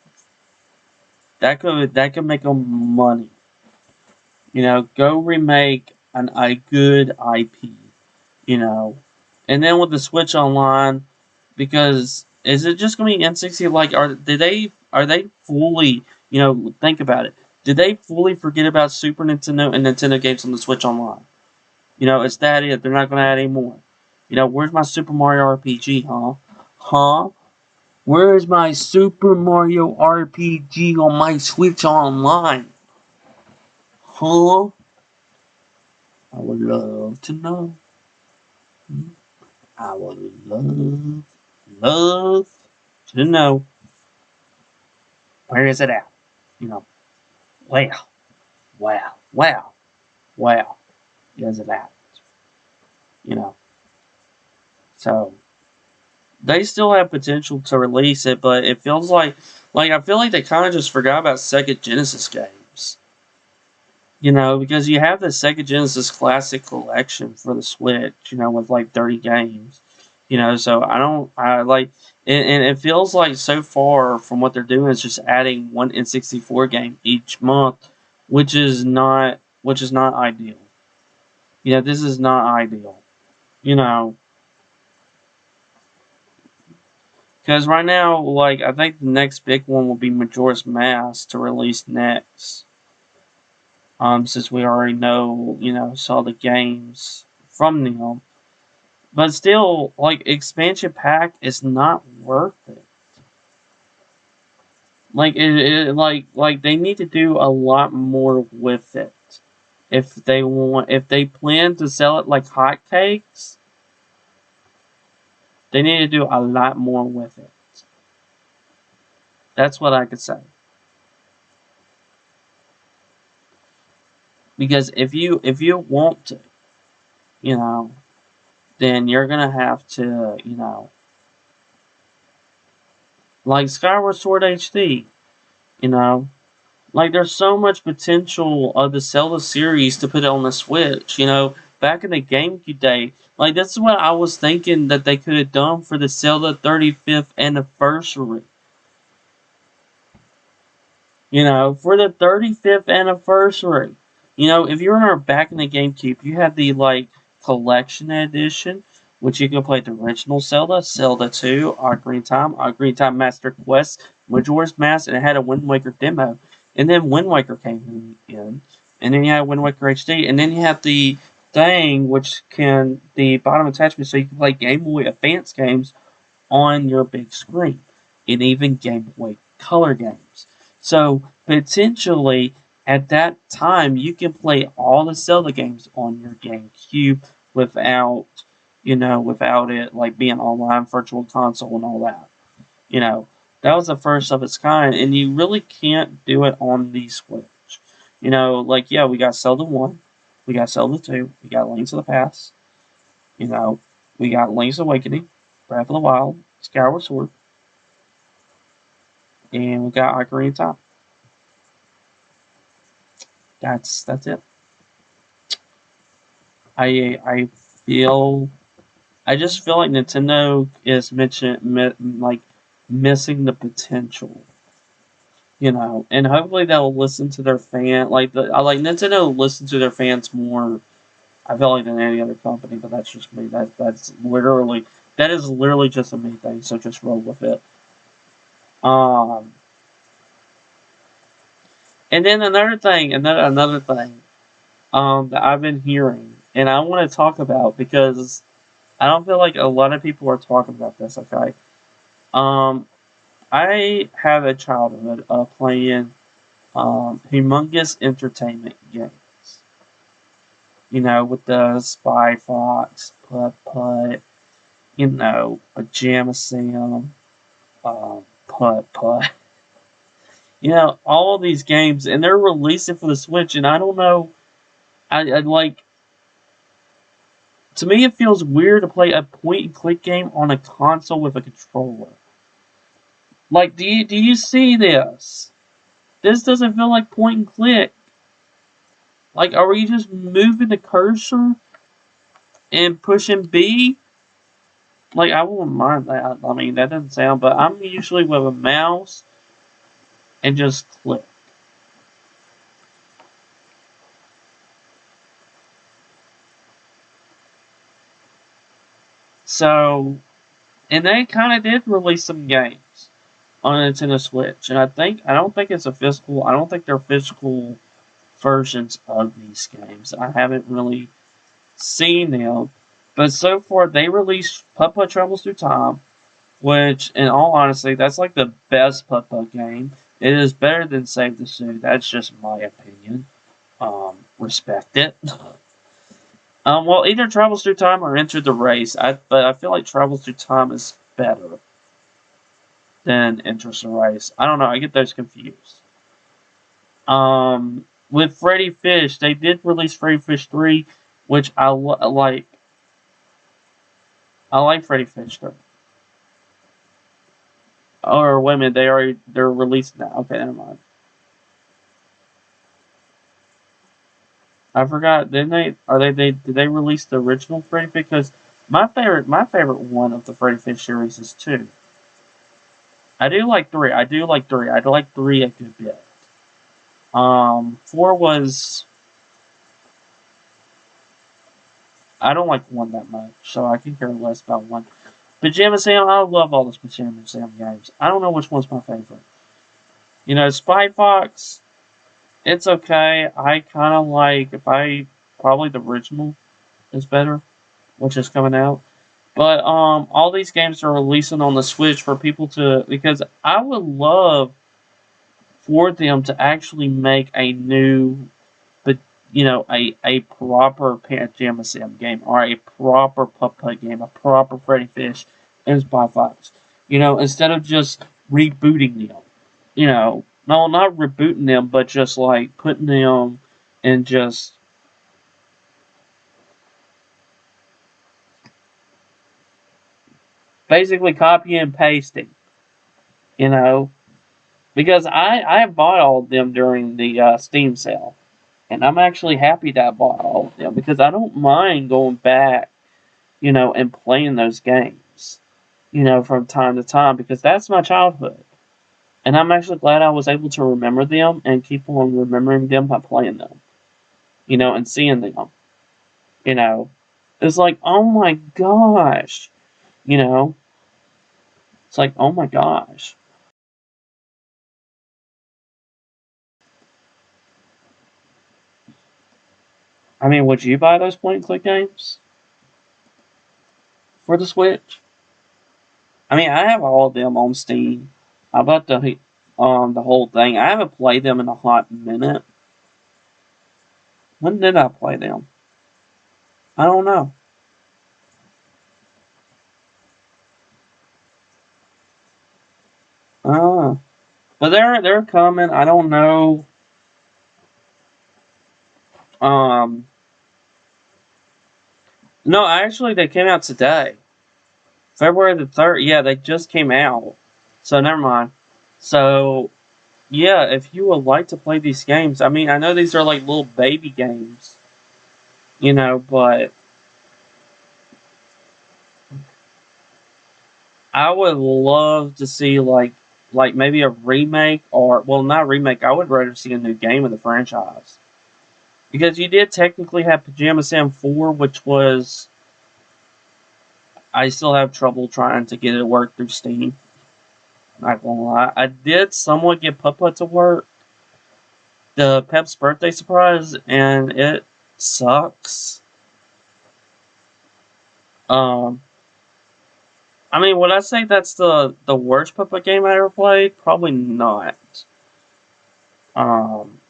That could make them money. Go remake a good IP. And then with the Switch Online, because is it just gonna be N60? Like, are they fully, think about it. Did they fully forget about Super Nintendo and Nintendo games on the Switch Online? Is that it? They're not gonna add any more. Where's my Super Mario RPG, huh? Huh? Where's my Super Mario RPG on my Switch Online? Huh? I would love to know. I would love to know. Where is it at? Wow, wow, wow, wow. Where is it at? You know. So they still have potential to release it, but it feels like I feel like they kind of just forgot about Sega Genesis games. Because you have the Sega Genesis Classic Collection for the Switch, with like 30 games. So I like, and it feels like so far from what they're doing is just adding one N64 game each month, which is not ideal. This is not ideal. You know, because right now, like, I think the next big one will be Majora's Mask to release next. Since we already know, saw the games from them. But still, like, expansion pack is not worth it. Like they need to do a lot more with it. If they plan to sell it like hotcakes, they need to do a lot more with it. That's what I could say. Because if you want to, you know, then you're gonna have to, like Skyward Sword HD, you know, like there's so much potential of the Zelda series to put it on the Switch, back in the GameCube day. Like this is what I was thinking that they could have done for the Zelda 35th anniversary. For the 35th anniversary. If you remember back in the GameCube, you had the like collection edition, which you could play the original Zelda, Zelda 2, Ocarina of Time Master Quest, Majora's Mask, and it had a Wind Waker demo. And then Wind Waker came in, and then you had Wind Waker HD, and then you have the thing which the bottom attachment so you can play Game Boy Advance games on your big screen, and even Game Boy Color games. So potentially at that time you can play all the Zelda games on your GameCube without without it like being online virtual console and all that. You know, that was the first of its kind, and you really can't do it on the Switch. Like yeah, we got Zelda 1, we got Zelda 2, we got Links of the Past, you know, we got Link's Awakening, Breath of the Wild, Skyward Sword, and we got Ocarina of Time. That's it. I feel I just feel like Nintendo is missing the potential, and hopefully they'll listen to their I like Nintendo will listen to their fans more. I feel like than any other company, but that's just me. That is literally just a me thing. So just roll with it. Um, and then another thing, that I've been hearing, and I want to talk about because I don't feel like a lot of people are talking about this. Okay, um, I have a childhood of playing humongous entertainment games. With the Spy Fox, Putt Putt, Pajama Sam, Putt Putt. All these games, and they're releasing for the Switch, and I don't know. I like. To me, it feels weird to play a point and click game on a console with a controller. Like, do you see this? This doesn't feel like point and click. Like, are we just moving the cursor and pushing B? Like, I wouldn't mind that. I mean, that doesn't sound, but I'm usually with a mouse and just click. So, and they kind of did release some games on Nintendo Switch, and I don't think they're physical versions of these games. I haven't really seen them, but so far they released Putt Putt Travels Through Time, which, in all honesty, that's like the best Putt Putt game. It is better than Save the Suit. That's just my opinion. Respect it. Well, either Travels Through Time or Enter the Race. But I feel like Travels Through Time is better than Enter the Race. I don't know. I get those confused. With Freddy Fish, they did release Freddy Fish 3, which I like. I like Freddy Fish 3. Or wait a minute, they're releasing that. Okay, never mind. I forgot. Didn't they? Did they release the original Freddy Fish? Because my favorite one of the Freddy Fish series is 2. I do like 3. I do like 3. I like 3 a good bit. 4 was. I don't like 1 that much, so I can care less about 1. Pajama Sam, I love all the Pajama Sam games. I don't know which one's my favorite. Spy Fox, it's okay. I kind of probably the original is better, which is coming out. But all these games are releasing on the Switch for people because I would love for them to actually make a new, but a proper Pajama Sam game or a proper Putt Putt game, a proper Freddy Fish and Spy Fox. Instead of just rebooting them. No, not rebooting them, but just like putting them and just basically copying and pasting. You know, because I bought all of them during the Steam sale, and I'm actually happy that I bought all of them because I don't mind going back, and playing those games, from time to time because that's my childhood. And I'm actually glad I was able to remember them and keep on remembering them by playing them, and seeing them. You know, it's like, oh my gosh, you know, it's like, oh my gosh. I mean, would you buy those point and click games for the Switch? I mean, I have all of them on Steam. I bought the whole thing. I haven't played them in a hot minute. When did I play them? I don't know. Uh, but they're coming. I don't know. Um, no, actually, they came out today, February the 3rd. Yeah, they just came out. So never mind. So yeah, if you would like to play these games, I mean, I know these are like little baby games, but I would love to see like maybe a remake or well not remake. I would rather see a new game of the franchise because you did technically have Pajama Sam 4, which was I still have trouble trying to get it to work through Steam. Not gonna lie, I did somewhat get Putt to work the Pep's birthday surprise, and it sucks. Um, I mean, would I say that's the worst Puppet game I ever played? Probably not. Um,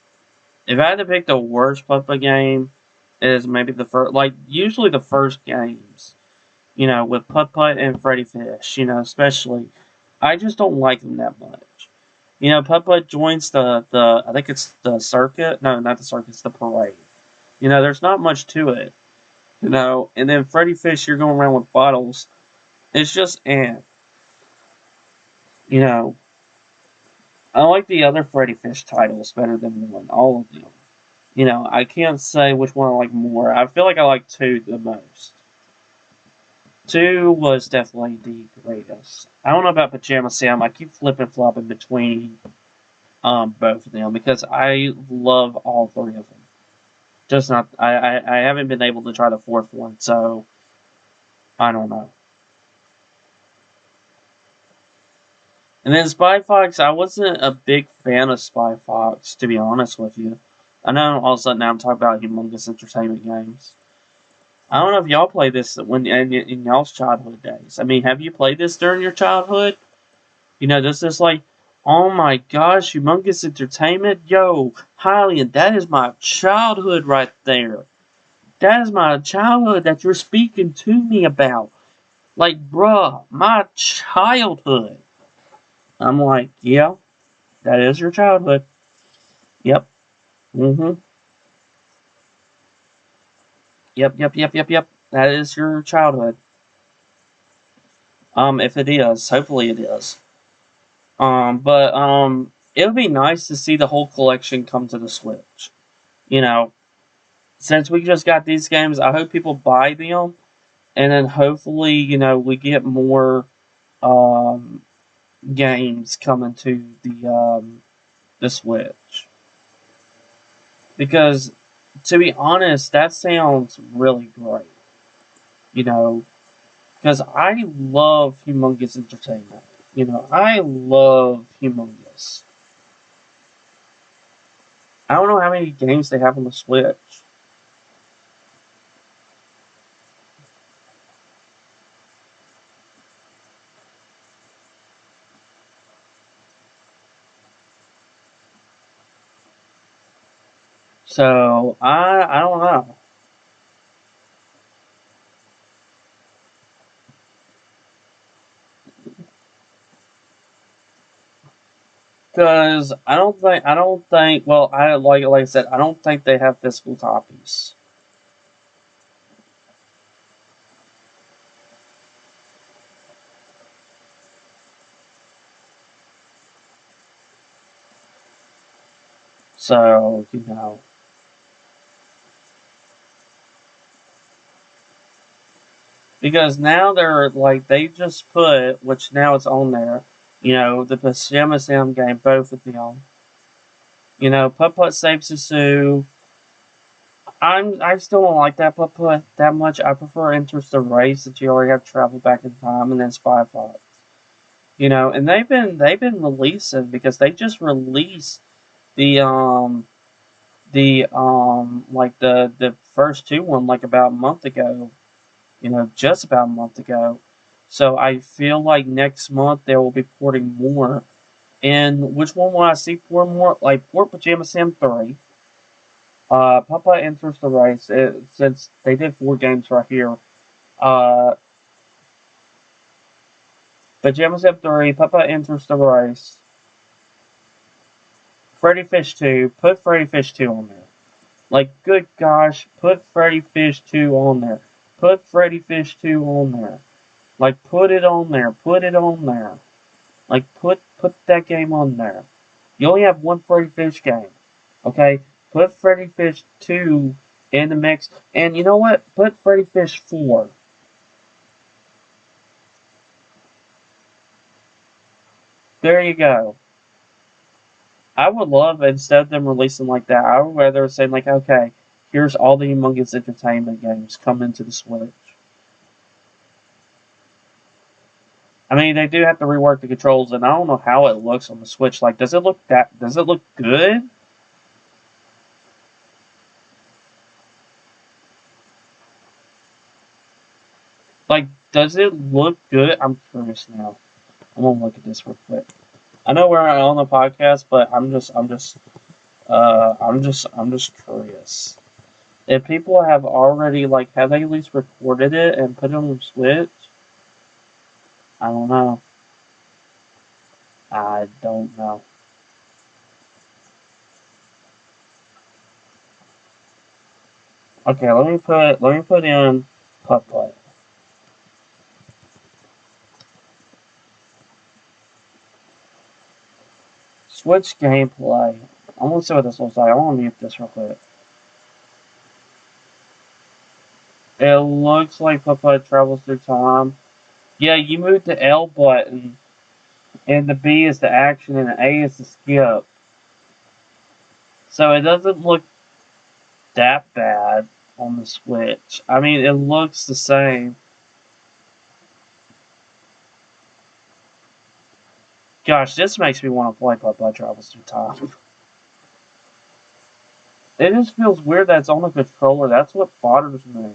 if I had to pick the worst Puppet game, is maybe the first. Like usually the first games, with Putt Putt and Freddy Fish, especially. I just don't like them that much. Putt Putt joins the I think it's the circuit. No, not the circuit. It's the parade. There's not much to it. And then Freddy Fish, you're going around with bottles. It's just you know, I like the other Freddy Fish titles better than one, all of them. I can't say which one I like more. I feel like I like 2 the most. 2 was definitely the greatest. I don't know about Pajama Sam. I keep flipping flopping between both of them because I love all 3 of them. Just not I haven't been able to try the 4th one, so I don't know. And then Spy Fox, I wasn't a big fan of Spy Fox, to be honest with you. I know all of a sudden now I'm talking about humongous entertainment games. I don't know if y'all played this when in y'all's childhood days. I mean, have you played this during your childhood? This is like, oh my gosh, humongous entertainment? Yo, Hylian, that is my childhood right there. That is my childhood that you're speaking to me about. Like, bruh, my childhood. I'm like, yeah, that is your childhood. Yep. Mm-hmm. Yep. That is your childhood. If it is, hopefully it is. But it would be nice to see the whole collection come to the Switch. You know, since we just got these games, I hope people buy them, and then hopefully, we get more um games coming to the Switch. Because to be honest, that sounds really great. You know, because I love Humongous Entertainment. I love Humongous. I don't know how many games they have on the Switch. So I don't know. Because I don't think well I like I said, I don't think they have physical copies. So, because now they're like they just put, which now it's on there, the Pajama Sam game, both of them. Putt Putt Saves Sue. I still don't like that Putt Putt that much. I prefer Enters the Race that you already have to travel back in time, and then Spy Fox. And they've been releasing because they just released the like the first 2 one like about a month ago. Just about a month ago. So I feel like next month they will be porting more. And which one will I see port more? Like Port Pajama Sam 3. Papa Enters the Race. Since they did 4 games right here. Uh, Pajama Sam 3, Papa Enters the Race. Freddy Fish 2. Put Freddy Fish 2 on there. Like, good gosh, put Freddy Fish 2 on there. Put Freddy Fish 2 on there. Like, put it on there. Put it on there. Like, put that game on there. You only have one Freddy Fish game. Okay? Put Freddy Fish 2 in the mix. And you know what? Put Freddy Fish 4. There you go. I would love, instead of them releasing like that, I would rather say like, okay, here's all the Humongous Entertainment games coming to the Switch. I mean, they do have to rework the controls, and I don't know how it looks on the Switch. Like, does it look good? Like, does it look good? I'm curious now. I'm gonna look at this real quick. I know we're on the podcast, but I'm just curious. If people have already, like, have they at least recorded it and put it on the Switch? I don't know. I don't know. Okay, let me put in Putt. Switch gameplay. I want to see what this looks like. I want to mute this real quick. It looks like Putt travels through time. Yeah, you move the L button, and the B is the action, and the A is the skip. So it doesn't look that bad on the Switch. I mean, it looks the same. Gosh, this makes me want to play Putt Travels Through Time. It just feels weird that it's on the controller. That's what bothers me.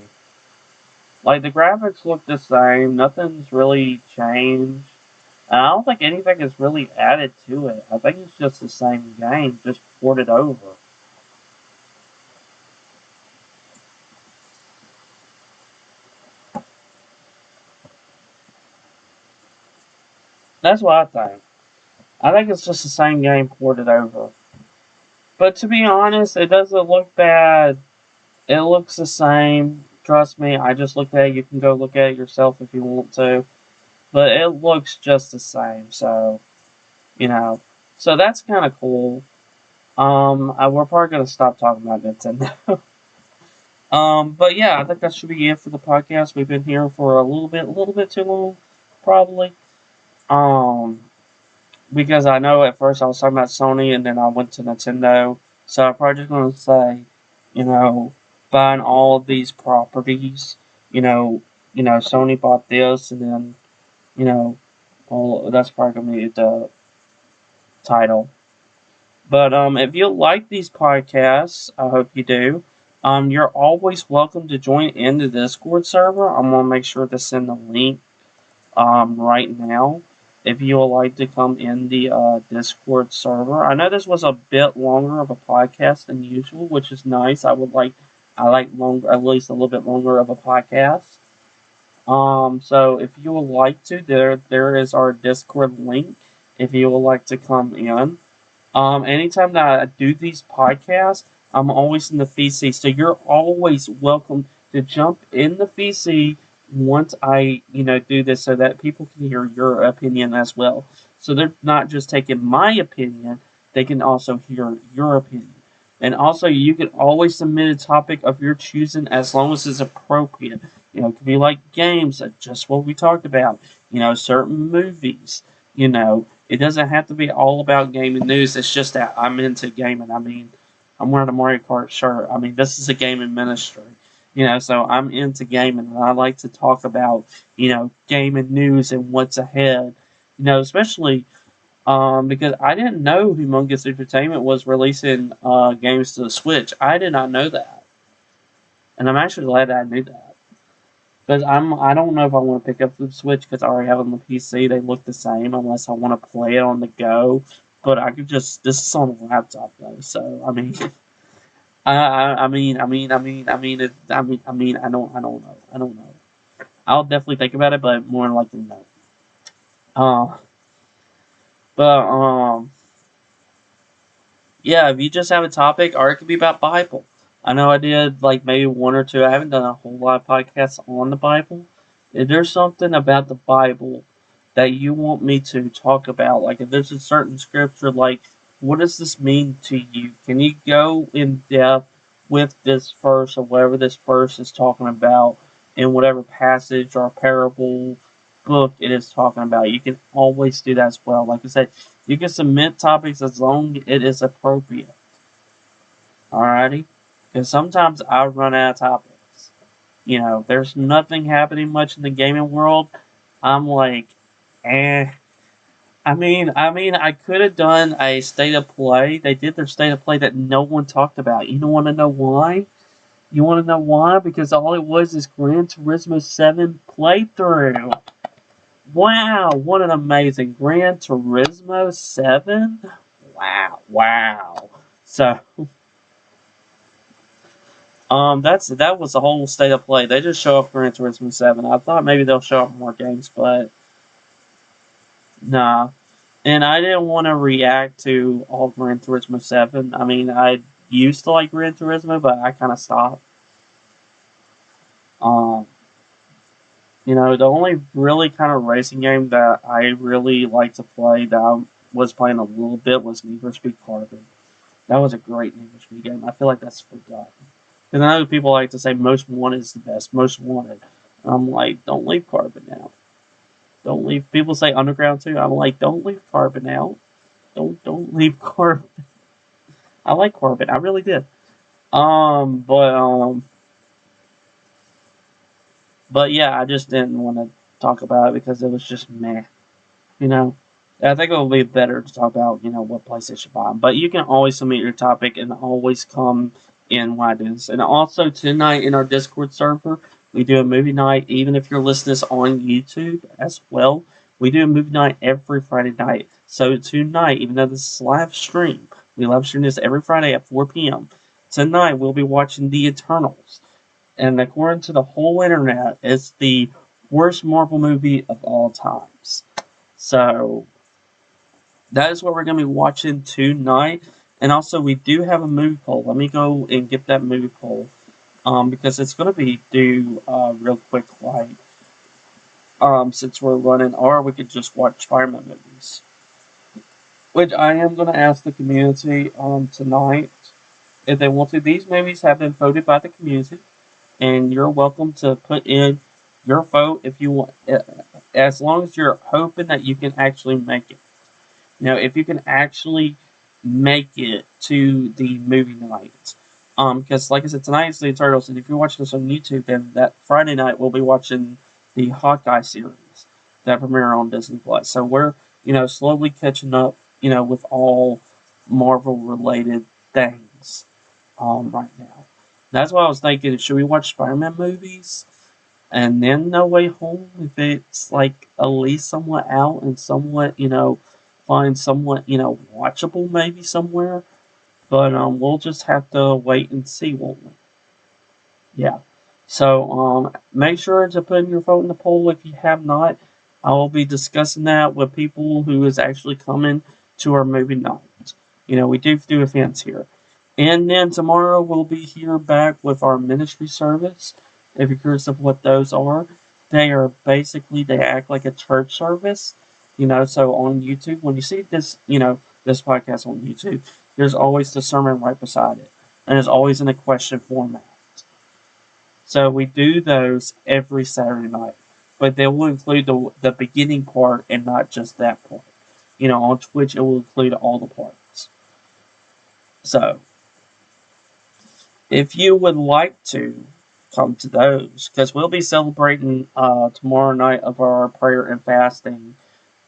Like, the graphics look the same. Nothing's really changed. And I don't think anything is really added to it. I think it's just the same game, just ported over. That's what I think. I think it's just the same game ported over. But to be honest, it doesn't look bad. It looks the same. Trust me, I just looked at it. You can go look at it yourself if you want to. But it looks just the same, so, you know. So that's kind of cool. We're probably going to stop talking about Nintendo. But yeah, I think that should be it for the podcast. We've been here for a little bit too long, probably. Um, because I know at first I was talking about Sony and then I went to Nintendo. So I'm probably just going to say, you know, buying all of these properties, you know, Sony bought this and then, you know, that's probably going to be the title. But if you like these podcasts, I hope you do. You're always welcome to join in the Discord server. I'm gonna make sure to send the link right now. If you would like to come in the Discord server, I know this was a bit longer of a podcast than usual, which is nice. I like longer, at least a little bit longer of a podcast. So if you would like to, there is our Discord link. If you would like to come in. Anytime that I do these podcasts, I'm always in the VC, so you're always welcome to jump in the VC once I, do this, so that people can hear your opinion as well. So they're not just taking my opinion; they can also hear your opinion. And also, you can always submit a topic of your choosing as long as it's appropriate. It could be like games, just what we talked about. Certain movies. It doesn't have to be all about gaming news. It's just that I'm into gaming. I mean, I'm wearing a Mario Kart shirt. I mean, this is a gaming ministry. So I'm into gaming, and I like to talk about, gaming news and what's ahead. Especially because I didn't know Humongous Entertainment was releasing games to the Switch. I did not know that, and I'm actually glad that I knew that. Because I don't know if I want to pick up the Switch because I already have it on the PC. They look the same unless I want to play it on the go. But I could just, this is on the laptop though. So I mean, I don't know. I'll definitely think about it, but more likely no. Uh, but yeah, if you just have a topic, or it could be about Bible. I know I did like maybe one or two. I haven't done a whole lot of podcasts on the Bible. If there's something about the Bible that you want me to talk about, like if there's a certain scripture, like what does this mean to you? Can you go in depth with this verse or whatever this verse is talking about in whatever passage or parable book it is talking about. You can always do that as well. Like I said, you can submit topics as long as it is appropriate. Alrighty? Because sometimes I run out of topics. There's nothing happening much in the gaming world. I'm like, eh. I could have done a state of play. They did their state of play that no one talked about. You don't want to know why? You want to know why? Because all it was is Gran Turismo 7 playthrough. Wow, what an amazing Gran Turismo 7. Wow. So, that was the whole state of play. They just show off Gran Turismo 7. I thought maybe they'll show off more games, but nah. And I didn't want to react to all Gran Turismo 7. I used to like Gran Turismo, but I kind of stopped. The only really kind of racing game that I really like to play that I was playing a little bit was Need for Speed Carbon. That was a great Need for Speed game. I feel like that's forgotten. Because I know people like to say Most Wanted is the best. Most Wanted. I'm like, don't leave Carbon out. Don't leave. People say Underground too. I'm like, don't leave Carbon out. Don't leave Carbon. I like Carbon. I really did. But yeah, I just didn't want to talk about it because it was just meh. I think it will be better to talk about, what PlayStation buy. But you can always submit your topic and always come in when I do this. And also tonight in our Discord server, we do a movie night, even if you're listening to this on YouTube as well. We do a movie night every Friday night. So tonight, even though this is live stream, we live stream this every Friday at 4 p.m. Tonight, we'll be watching The Eternals. And according to the whole internet, it's the worst Marvel movie of all times. So, that is what we're going to be watching tonight. And also, we do have a movie poll. Let me go and get that movie poll. Because it's going to be due real quick, since we're running. Or we could just watch Spider-Man movies. Which I am going to ask the community tonight if they want to. These movies have been voted by the community. And you're welcome to put in your vote if you want, as long as you're hoping that you can actually make it. If you can actually make it to the movie night. Because like I said, tonight is the Eternals, and if you're watching this on YouTube, then that Friday night we'll be watching the Hawkeye series that premiere on Disney Plus. So we're, slowly catching up, with all Marvel related things, right now. That's why I was thinking, should we watch Spider-Man movies and then No Way Home if it's like at least somewhat out and somewhat, find somewhat, watchable maybe somewhere. But we'll just have to wait and see, won't we? Yeah. So make sure to put in your vote in the poll if you have not. I will be discussing that with people who is actually coming to our movie night. We do events here. And then tomorrow we'll be here back with our ministry service. If you're curious of what those are, they act like a church service. So on YouTube, when you see this, this podcast on YouTube, there's always the sermon right beside it. And it's always in a question format. So we do those every Saturday night. But they will include the beginning part and not just that part. On Twitch, it will include all the parts. So, if you would like to come to those, because we'll be celebrating tomorrow night of our prayer and fasting.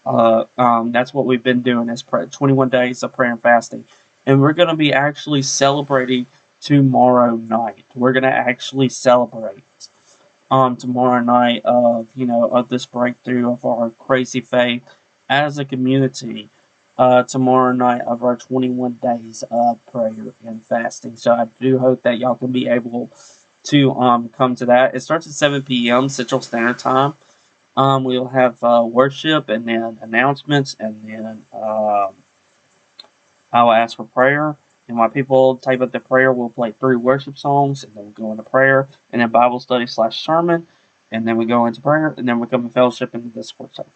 That's what we've been doing is 21 days of prayer and fasting. And we're going to be actually celebrating tomorrow night. We're going to actually celebrate tomorrow night of this breakthrough of our crazy faith as a community. Tomorrow night of our 21 days of prayer and fasting. So I do hope that y'all can be able to come to that. It starts at 7 p.m. Central Standard Time. We'll have worship and then announcements, and then I'll ask for prayer. And while people type up the prayer, we'll play 3 worship songs, and then we'll go into prayer, and then Bible study / sermon, and then we go into prayer, and then we come to fellowship in the Discord server.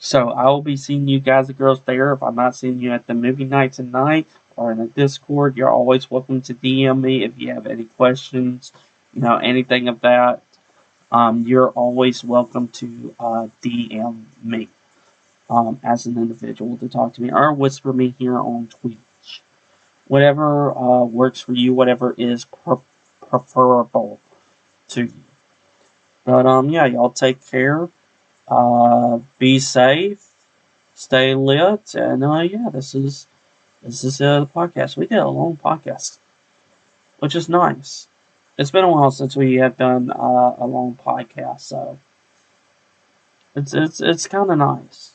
So I will be seeing you guys and girls there. If I'm not seeing you at the movie night tonight or in the Discord, you're always welcome to DM me if you have any questions, anything of that. you're always welcome to DM me as an individual to talk to me or whisper me here on Twitch. Whatever works for you, whatever is preferable to you. But yeah, y'all take care. Be safe. Stay lit. And yeah, this is the podcast. We did a long podcast, which is nice. It's been a while since we have done a long podcast, so it's kind of nice.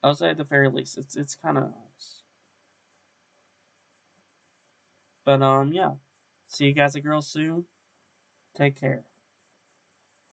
I'll say at the very least, it's kind of nice. But yeah, see you guys and girls soon. Take care.